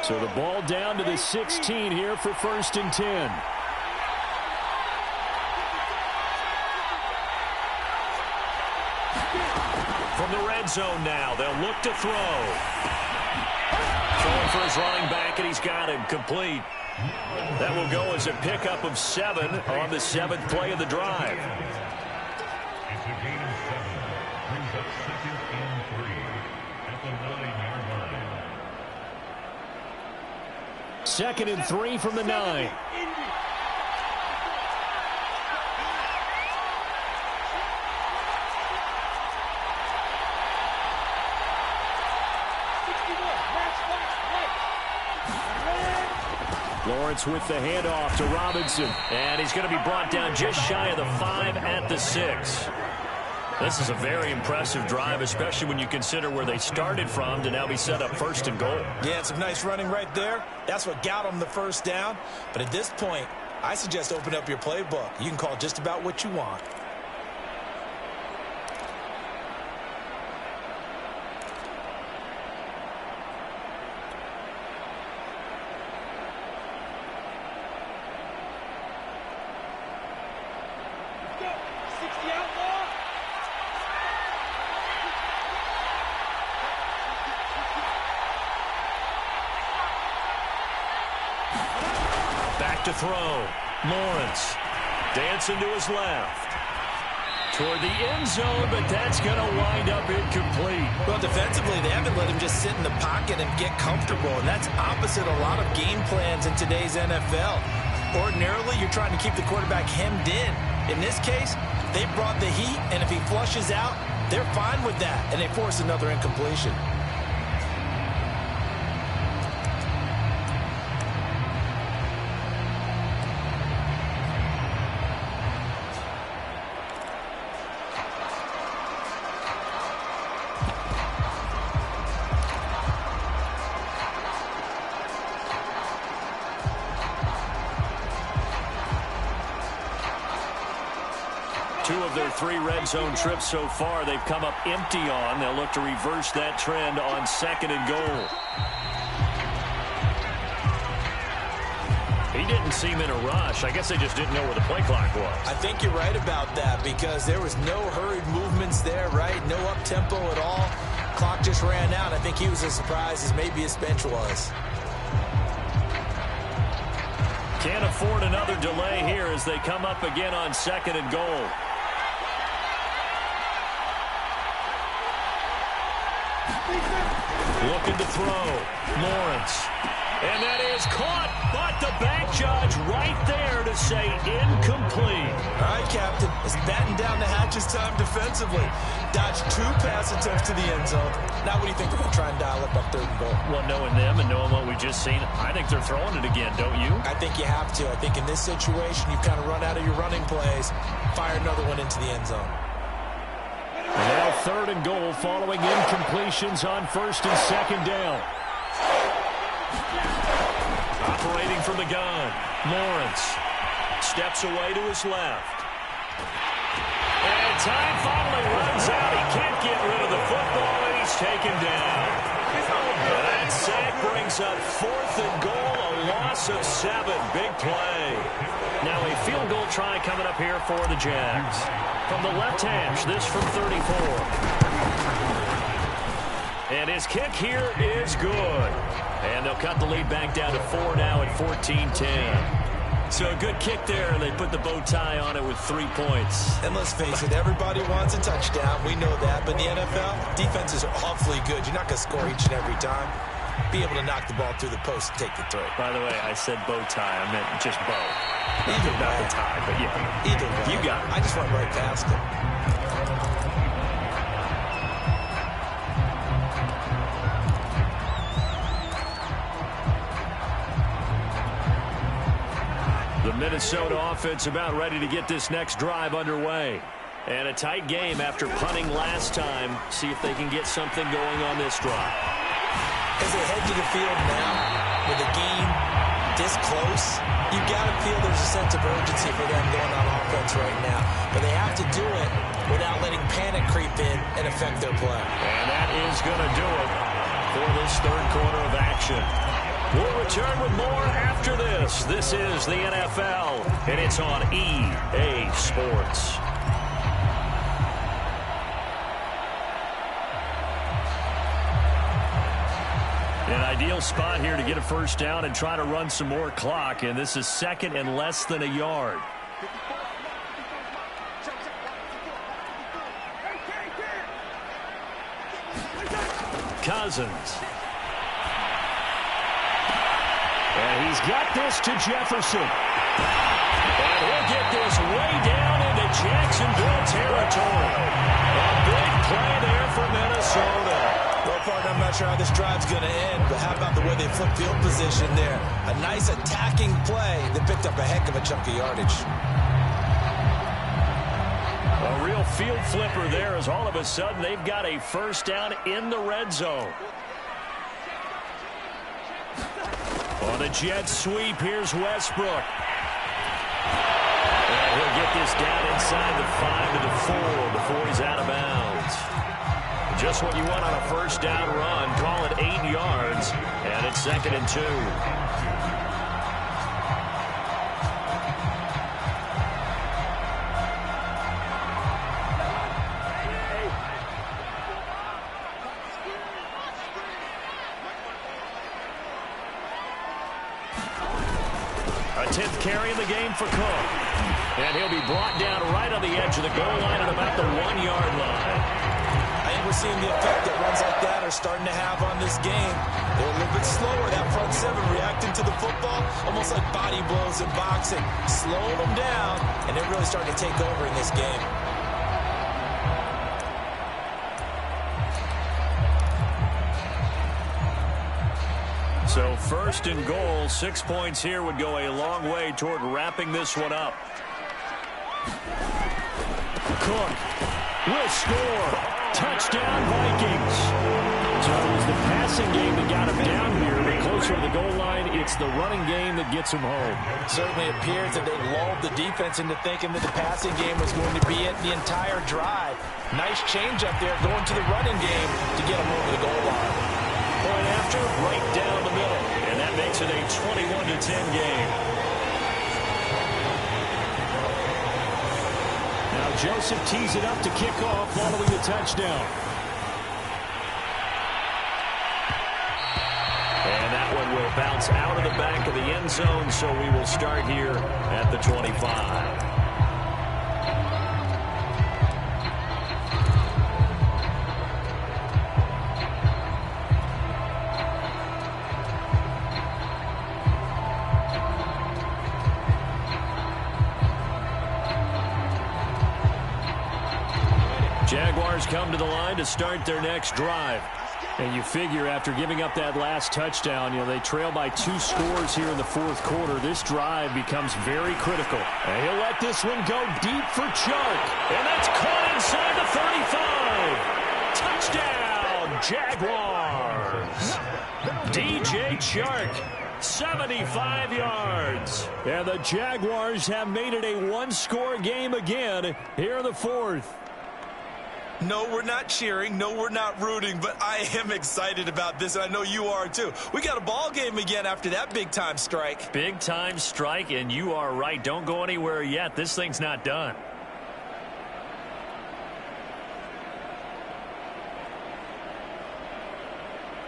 So the ball down to the 16 here for 1st and 10. From the red zone now, they'll look to throw. Throwing for his running back, and he's got him complete. That will go as a pickup of 7 on the 7th play of the drive. It's a gain of 7. Brings up 2nd and 3 at the 9-yard line. 2nd and 3 from the 9. Lawrence with the handoff to Robinson. And he's going to be brought down just shy of the 5 at the 6. This is a very impressive drive, especially when you consider where they started from to now be set up 1st and goal. Yeah, some nice running right there. That's what got them the 1st down. But at this point, I suggest open up your playbook. You can call just about what you want. To throw. Lawrence dancing to his left. Toward the end zone, but that's going to wind up incomplete. Well, defensively, they haven't let him just sit in the pocket and get comfortable, and that's opposite a lot of game plans in today's NFL. Ordinarily, you're trying to keep the quarterback hemmed in. In this case, they brought the heat, and if he flushes out, they're fine with that, and they force another incompletion. Two of their 3 red zone trips so far, they've come up empty on. They'll look to reverse that trend on 2nd and goal. He didn't seem in a rush. I guess they just didn't know where the play clock was. I think you're right about that because there was no hurried movements there, right? No up-tempo at all. clock just ran out. I think he was as surprised as maybe his bench was. Can't afford another delay here as they come up again on 2nd and goal. Looking to throw. Lawrence. And that is caught, but the back judge right there to say incomplete. All right, Captain. It's batten down the hatches time defensively. Dodged 2 pass attempts to the end zone. Now what do you think they're going to try and dial up on 3rd and goal? Well, knowing them and knowing what we just seen, I think they're throwing it again, don't you? I think you have to. I think in this situation, you kind of run out of your running plays, fire another one into the end zone. Now 3rd and goal following incompletions on 1st and 2nd down. Operating from the gun, Lawrence steps away to his left. And time finally runs out. He can't get rid of the football, and he's taken down. And that sack brings up 4th and goal, a loss of 7. Big play. Now a field goal try coming up here for the Jags. From the left hash, this from 34. And his kick here is good. And they'll cut the lead back down to 4 now at 14-10. So a good kick there, and they put the bow tie on it with 3 points. And let's face it, everybody wants a touchdown. We know that. But in the NFL, defenses are awfully good. You're not going to score each and every time. Be able to knock the ball through the post and take the throw. By the way, I said bow tie. I meant just bow. Either not way. the tie, but yeah. Either way. You got it. I just went right past it. The Minnesota offense about ready to get this next drive underway. And a tight game after punting last time. See if they can get something going on this drive. As they head to the field now, with a game this close, you've got to feel there's a sense of urgency for them going on offense right now. But they have to do it without letting panic creep in and affect their play. And that is going to do it for this 3rd quarter of action. We'll return with more after this. This is the NFL, and it's on EA Sports. An ideal spot here to get a 1st down and try to run some more clock, and this is 2nd and less than a yard. Cousins. And he's got this to Jefferson. And he'll get this way down into Jacksonville territory. A big play there for Minnesota. Well, partner, I'm not sure how this drive's going to end, but how about the way they flip field position there? A nice attacking play that picked up a heck of a chunk of yardage. A real field flipper there as all of a sudden they've got a 1st down in the red zone. On a jet sweep, here's Westbrook. And he'll get this down inside the 5 to the 4 before he's out of bounds. Just what you want on a 1st down run. Call it 8 yards, and it's 2nd and 2. A 10th carry in the game for Cook. And he'll be brought down right on the edge of the goal line at about the 1-yard line. I think we're seeing the effect that runs like that are starting to have on this game. They're a little bit slower, that front 7 reacting to the football, almost like body blows in boxing. Slowing them down, and they're really starting to take over in this game. So 1st and goal, 6 points here would go a long way toward wrapping this one up. Cook will score. Touchdown, Vikings. So it was the passing game that got him down here, but closer to the goal line, it's the running game that gets him home. Certainly appears that they lulled the defense into thinking that the passing game was going to be it the entire drive. Nice change up there going to the running game to get them over the goal line. Point after, right down the middle, and that makes it a 21-10 game. Now Joseph tees it up to kick off following the touchdown. It'll bounce out of the back of the end zone, so we will start here at the 25. Jaguars come to the line to start their next drive. And you figure after giving up that last touchdown, they trail by 2 scores here in the fourth quarter. This drive becomes very critical. And he'll let this one go deep for Chark. And that's caught inside the 35. Touchdown, Jaguars. DJ Chark, 75 yards. And the Jaguars have made it a 1-score game again here in the fourth. No, we're not cheering. No, we're not rooting, but I am excited about this, and I know you are too. We got a ball game again after that big-time strike. Big-time strike, and you are right. Don't go anywhere yet. This thing's not done.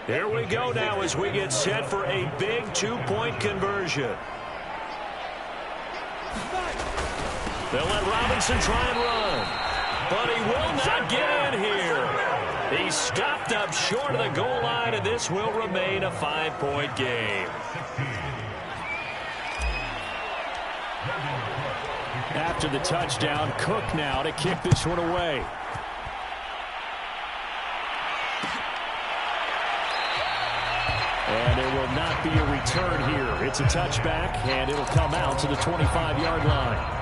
Here we go now as we get set for a big 2-point conversion. They'll let Robinson try and run. But he will not get in here. He's stopped up short of the goal line, and this will remain a 5-point game. After the touchdown, Cook now to kick this one away. And there will not be a return here. It's a touchback, and it'll come out to the 25-yard line.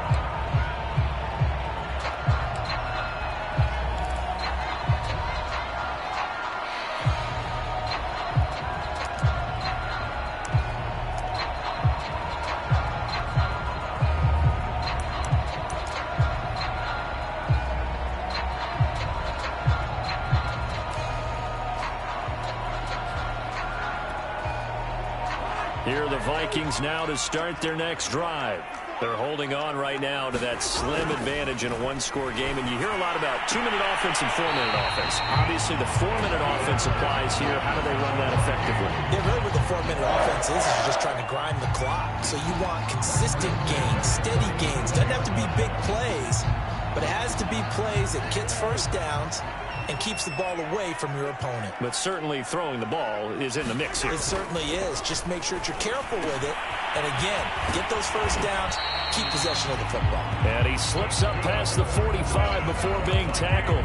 Here are the Vikings now to start their next drive. They're holding on right now to that slim advantage in a 1-score game. And you hear a lot about 2-minute offense and 4-minute offense. Obviously, the 4-minute offense applies here. How do they run that effectively? Yeah, really what the 4-minute offense is you're just trying to grind the clock. So you want consistent gains, steady gains. Doesn't have to be big plays, but it has to be plays that gets first downs and keeps the ball away from your opponent. But certainly throwing the ball is in the mix here. It certainly is. Just make sure that you're careful with it. And again, get those first downs, keep possession of the football. And he slips up past the 45 before being tackled.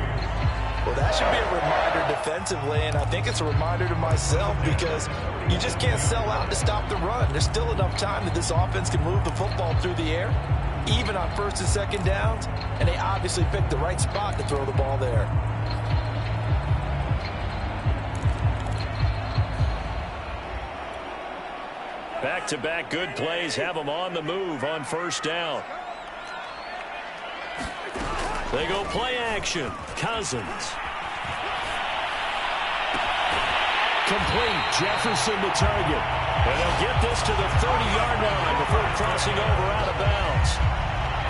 Well, that should be a reminder defensively, and I think it's a reminder to myself because you just can't sell out to stop the run. There's still enough time that this offense can move the football through the air, even on first and second downs, and they obviously picked the right spot to throw the ball there. Back-to-back good plays have them on the move on first down. They go play action. Cousins. Complete. Jefferson the target. And they'll get this to the 30-yard line before crossing over out of bounds.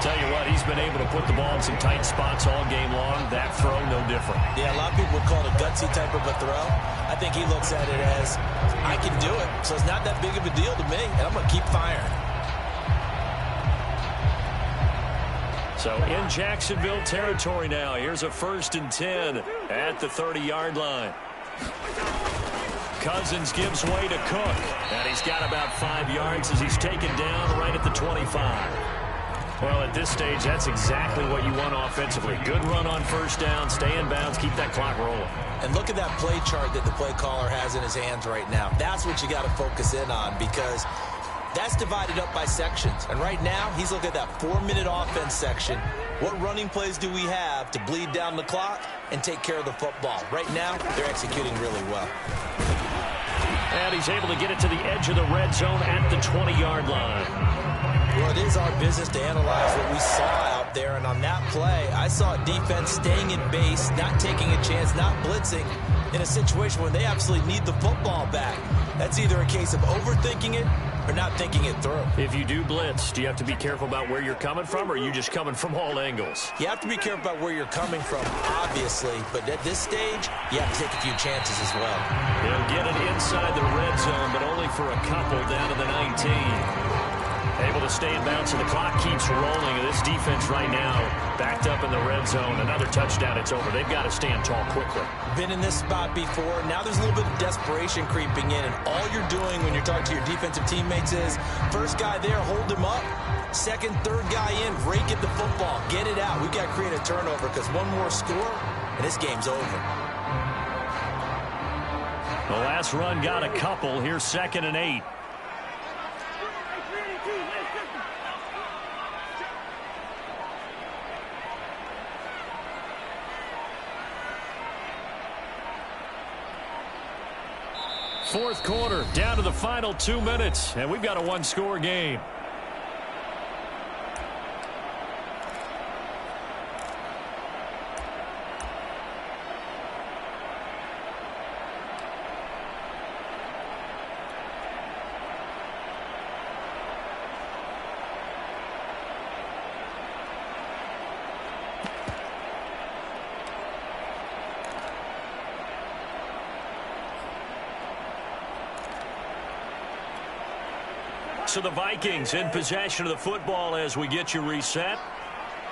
Tell you what, he's been able to put the ball in some tight spots all game long. That throw, no different. Yeah, a lot of people would call it a gutsy type of a throw. I think he looks at it as, I can do it, so it's not that big of a deal to me, and I'm going to keep firing. So in Jacksonville territory now. Here's a 1st and 10 at the 30-yard line. Cousins gives way to Cook, and he's got about 5 yards as he's taken down right at the 25. Well, at this stage, that's exactly what you want offensively. Good run on first down, stay in bounds, keep that clock rolling. And look at that play chart that the play caller has in his hands right now. That's what you got to focus in on because that's divided up by sections. And right now, he's looking at that 4-minute offense section. What running plays do we have to bleed down the clock and take care of the football? Right now, they're executing really well. And he's able to get it to the edge of the red zone at the 20-yard line. Well, it is our business to analyze what we saw out there, and on that play, I saw a defense staying in base, not taking a chance, not blitzing, in a situation where they absolutely need the football back. That's either a case of overthinking it or not thinking it through. If you do blitz, do you have to be careful about where you're coming from, or are you just coming from all angles? You have to be careful about where you're coming from, obviously, but at this stage, you have to take a few chances as well. He'll get it inside the red zone, but only for a couple down to the 19. Able to stay in bounds, and the clock keeps rolling. This defense right now backed up in the red zone. Another touchdown, it's over. They've got to stand tall quickly. Been in this spot before. Now there's a little bit of desperation creeping in, and all you're doing when you're talking to your defensive teammates is first guy there, hold him up. Second, third guy in, rake at the football. Get it out. We've got to create a turnover because one more score, and this game's over. The last run got a couple. Here's 2nd and 8. Fourth quarter, down to the final 2 minutes, and we've got a one-score game. So the Vikings in possession of the football as we get you reset.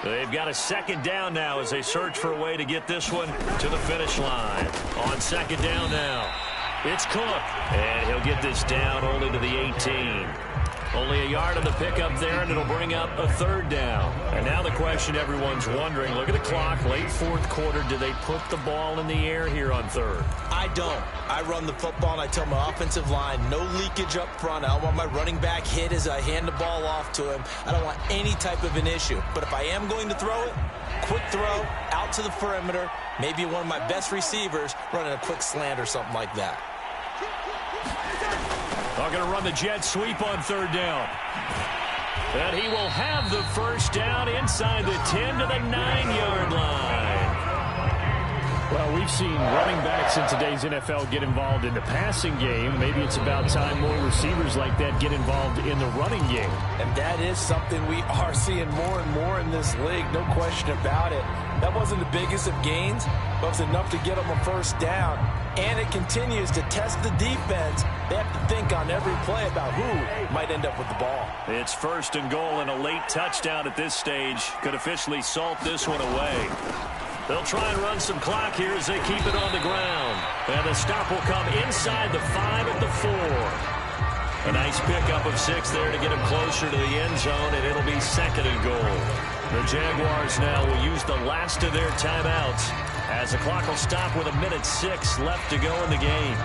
They've got a 2nd down now as they search for a way to get this one to the finish line. On 2nd down now, it's Cook. And he'll get this down only to the 18. Only a yard on the pickup there, and it'll bring up a 3rd down. And now the question everyone's wondering, look at the clock, late 4th quarter, do they put the ball in the air here on 3rd? I don't. I run the football, and I tell my offensive line, no leakage up front. I don't want my running back hit as I hand the ball off to him. I don't want any type of an issue. But if I am going to throw it, quick throw, out to the perimeter, maybe one of my best receivers running a quick slant or something like that. They're going to run the jet sweep on 3rd down. And he will have the 1st down inside the 10 to the 9-yard line. Well, we've seen running backs in today's NFL get involved in the passing game. Maybe it's about time more receivers like that get involved in the running game. And that is something we are seeing more and more in this league, no question about it. That wasn't the biggest of gains, but it was enough to get them a 1st down. And it continues to test the defense. They have to think on every play about who might end up with the ball. It's 1st and goal, and a late touchdown at this stage could officially salt this one away. They'll try and run some clock here as they keep it on the ground. And the stop will come inside the 5 at the 4. A nice pickup of 6 there to get him closer to the end zone, and it'll be 2nd and goal. The Jaguars now will use the last of their timeouts as the clock will stop with 1:06 left to go in the game.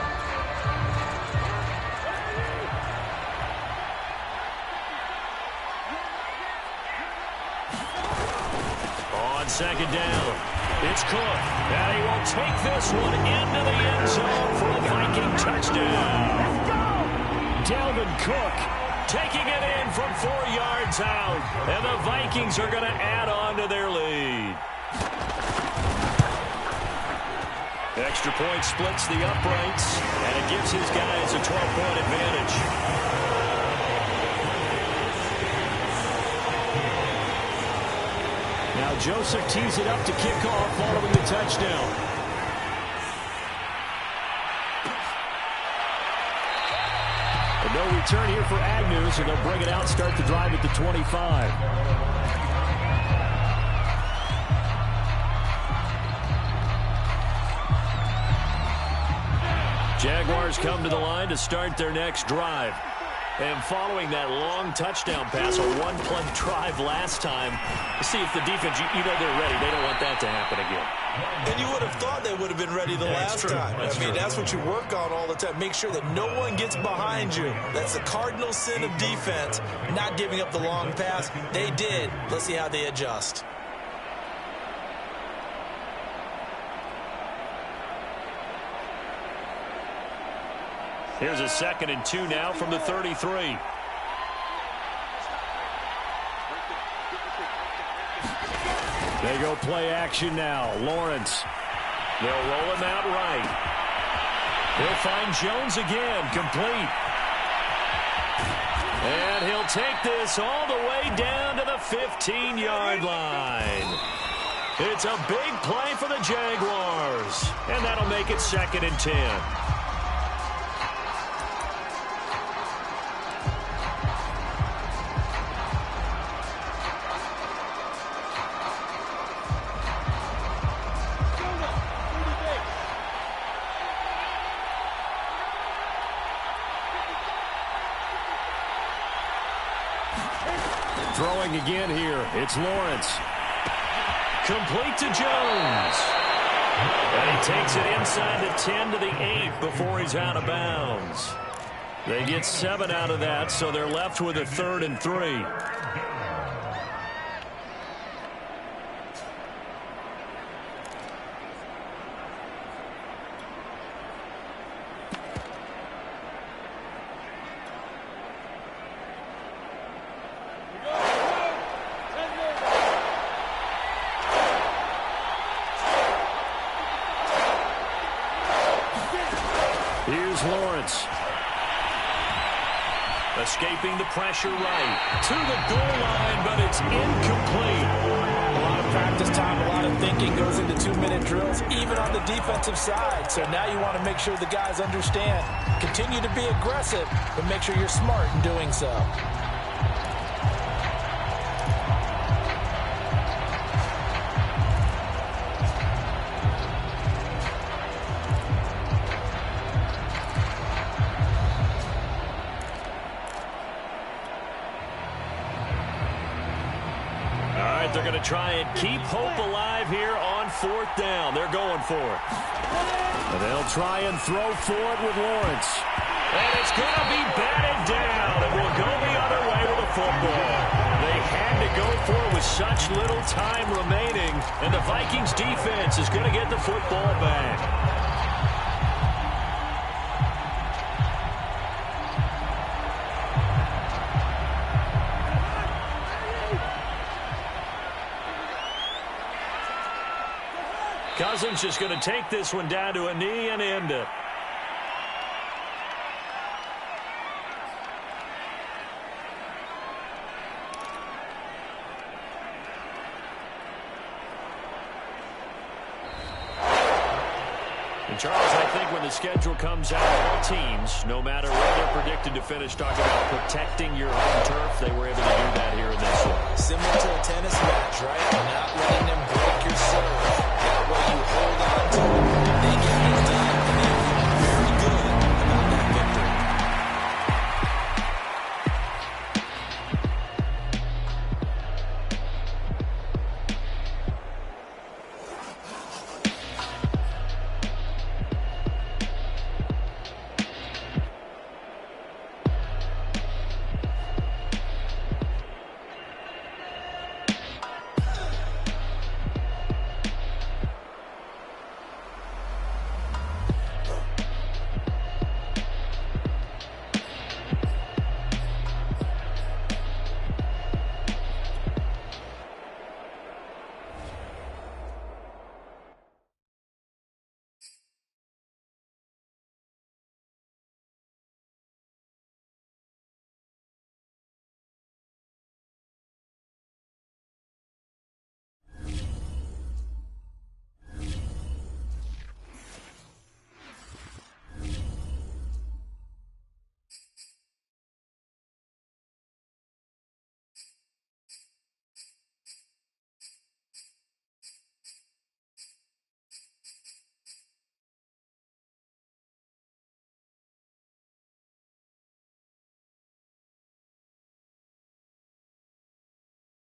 On 2nd down, it's Cook. And he will take this one into the end zone for a Viking touchdown. Dalvin Cook taking it in from 4 yards out. And the Vikings are going to add on to their lead. Extra point splits the uprights, and it gives his guys a 12-point advantage. Now Joseph tees it up to kick off following the touchdown. But no return here for Agnew, so they'll bring it out, start the drive at the 25. Jaguars come to the line to start their next drive. And following that long touchdown pass, a one-play drive last time, see if the defense, you know they're ready. They don't want that to happen again. And you would have thought they would have been ready the last time. I mean, that's what you work on all the time. Make sure that no one gets behind you. That's the cardinal sin of defense, not giving up the long pass. They did. Let's see how they adjust. Here's a 2nd and 2 now from the 33. They go play action now. Lawrence. They'll roll him out right. They'll find Jones again. Complete. And he'll take this all the way down to the 15-yard line. It's a big play for the Jaguars. And that'll make it 2nd and 10. Throwing again here. It's Lawrence. Complete to Jones. And he takes it inside the 10 to the 8 before he's out of bounds. They get 7 out of that, so they're left with a 3rd and 3. Here's Lawrence. Escaping the pressure right. To the goal line, but it's incomplete. A lot of practice time, a lot of thinking goes into 2-minute drills, even on the defensive side. So now you want to make sure the guys understand. Continue to be aggressive, but make sure you're smart in doing so. They're going to try and keep hope alive here on 4th down. They're going for it. And they'll try and throw for it with Lawrence. And it's going to be batted down. And we'll go the other way with the football. They had to go for it with such little time remaining. And the Vikings defense is going to get the football back. Cousins just going to take this one down to a knee and end it. And Charles, I think when the schedule comes out, all teams, no matter where they're predicted to finish, talk about protecting your home turf. They were able to do that here in this one. Similar to a tennis match, right? Not letting them break your serve. That way you hold on to it. They get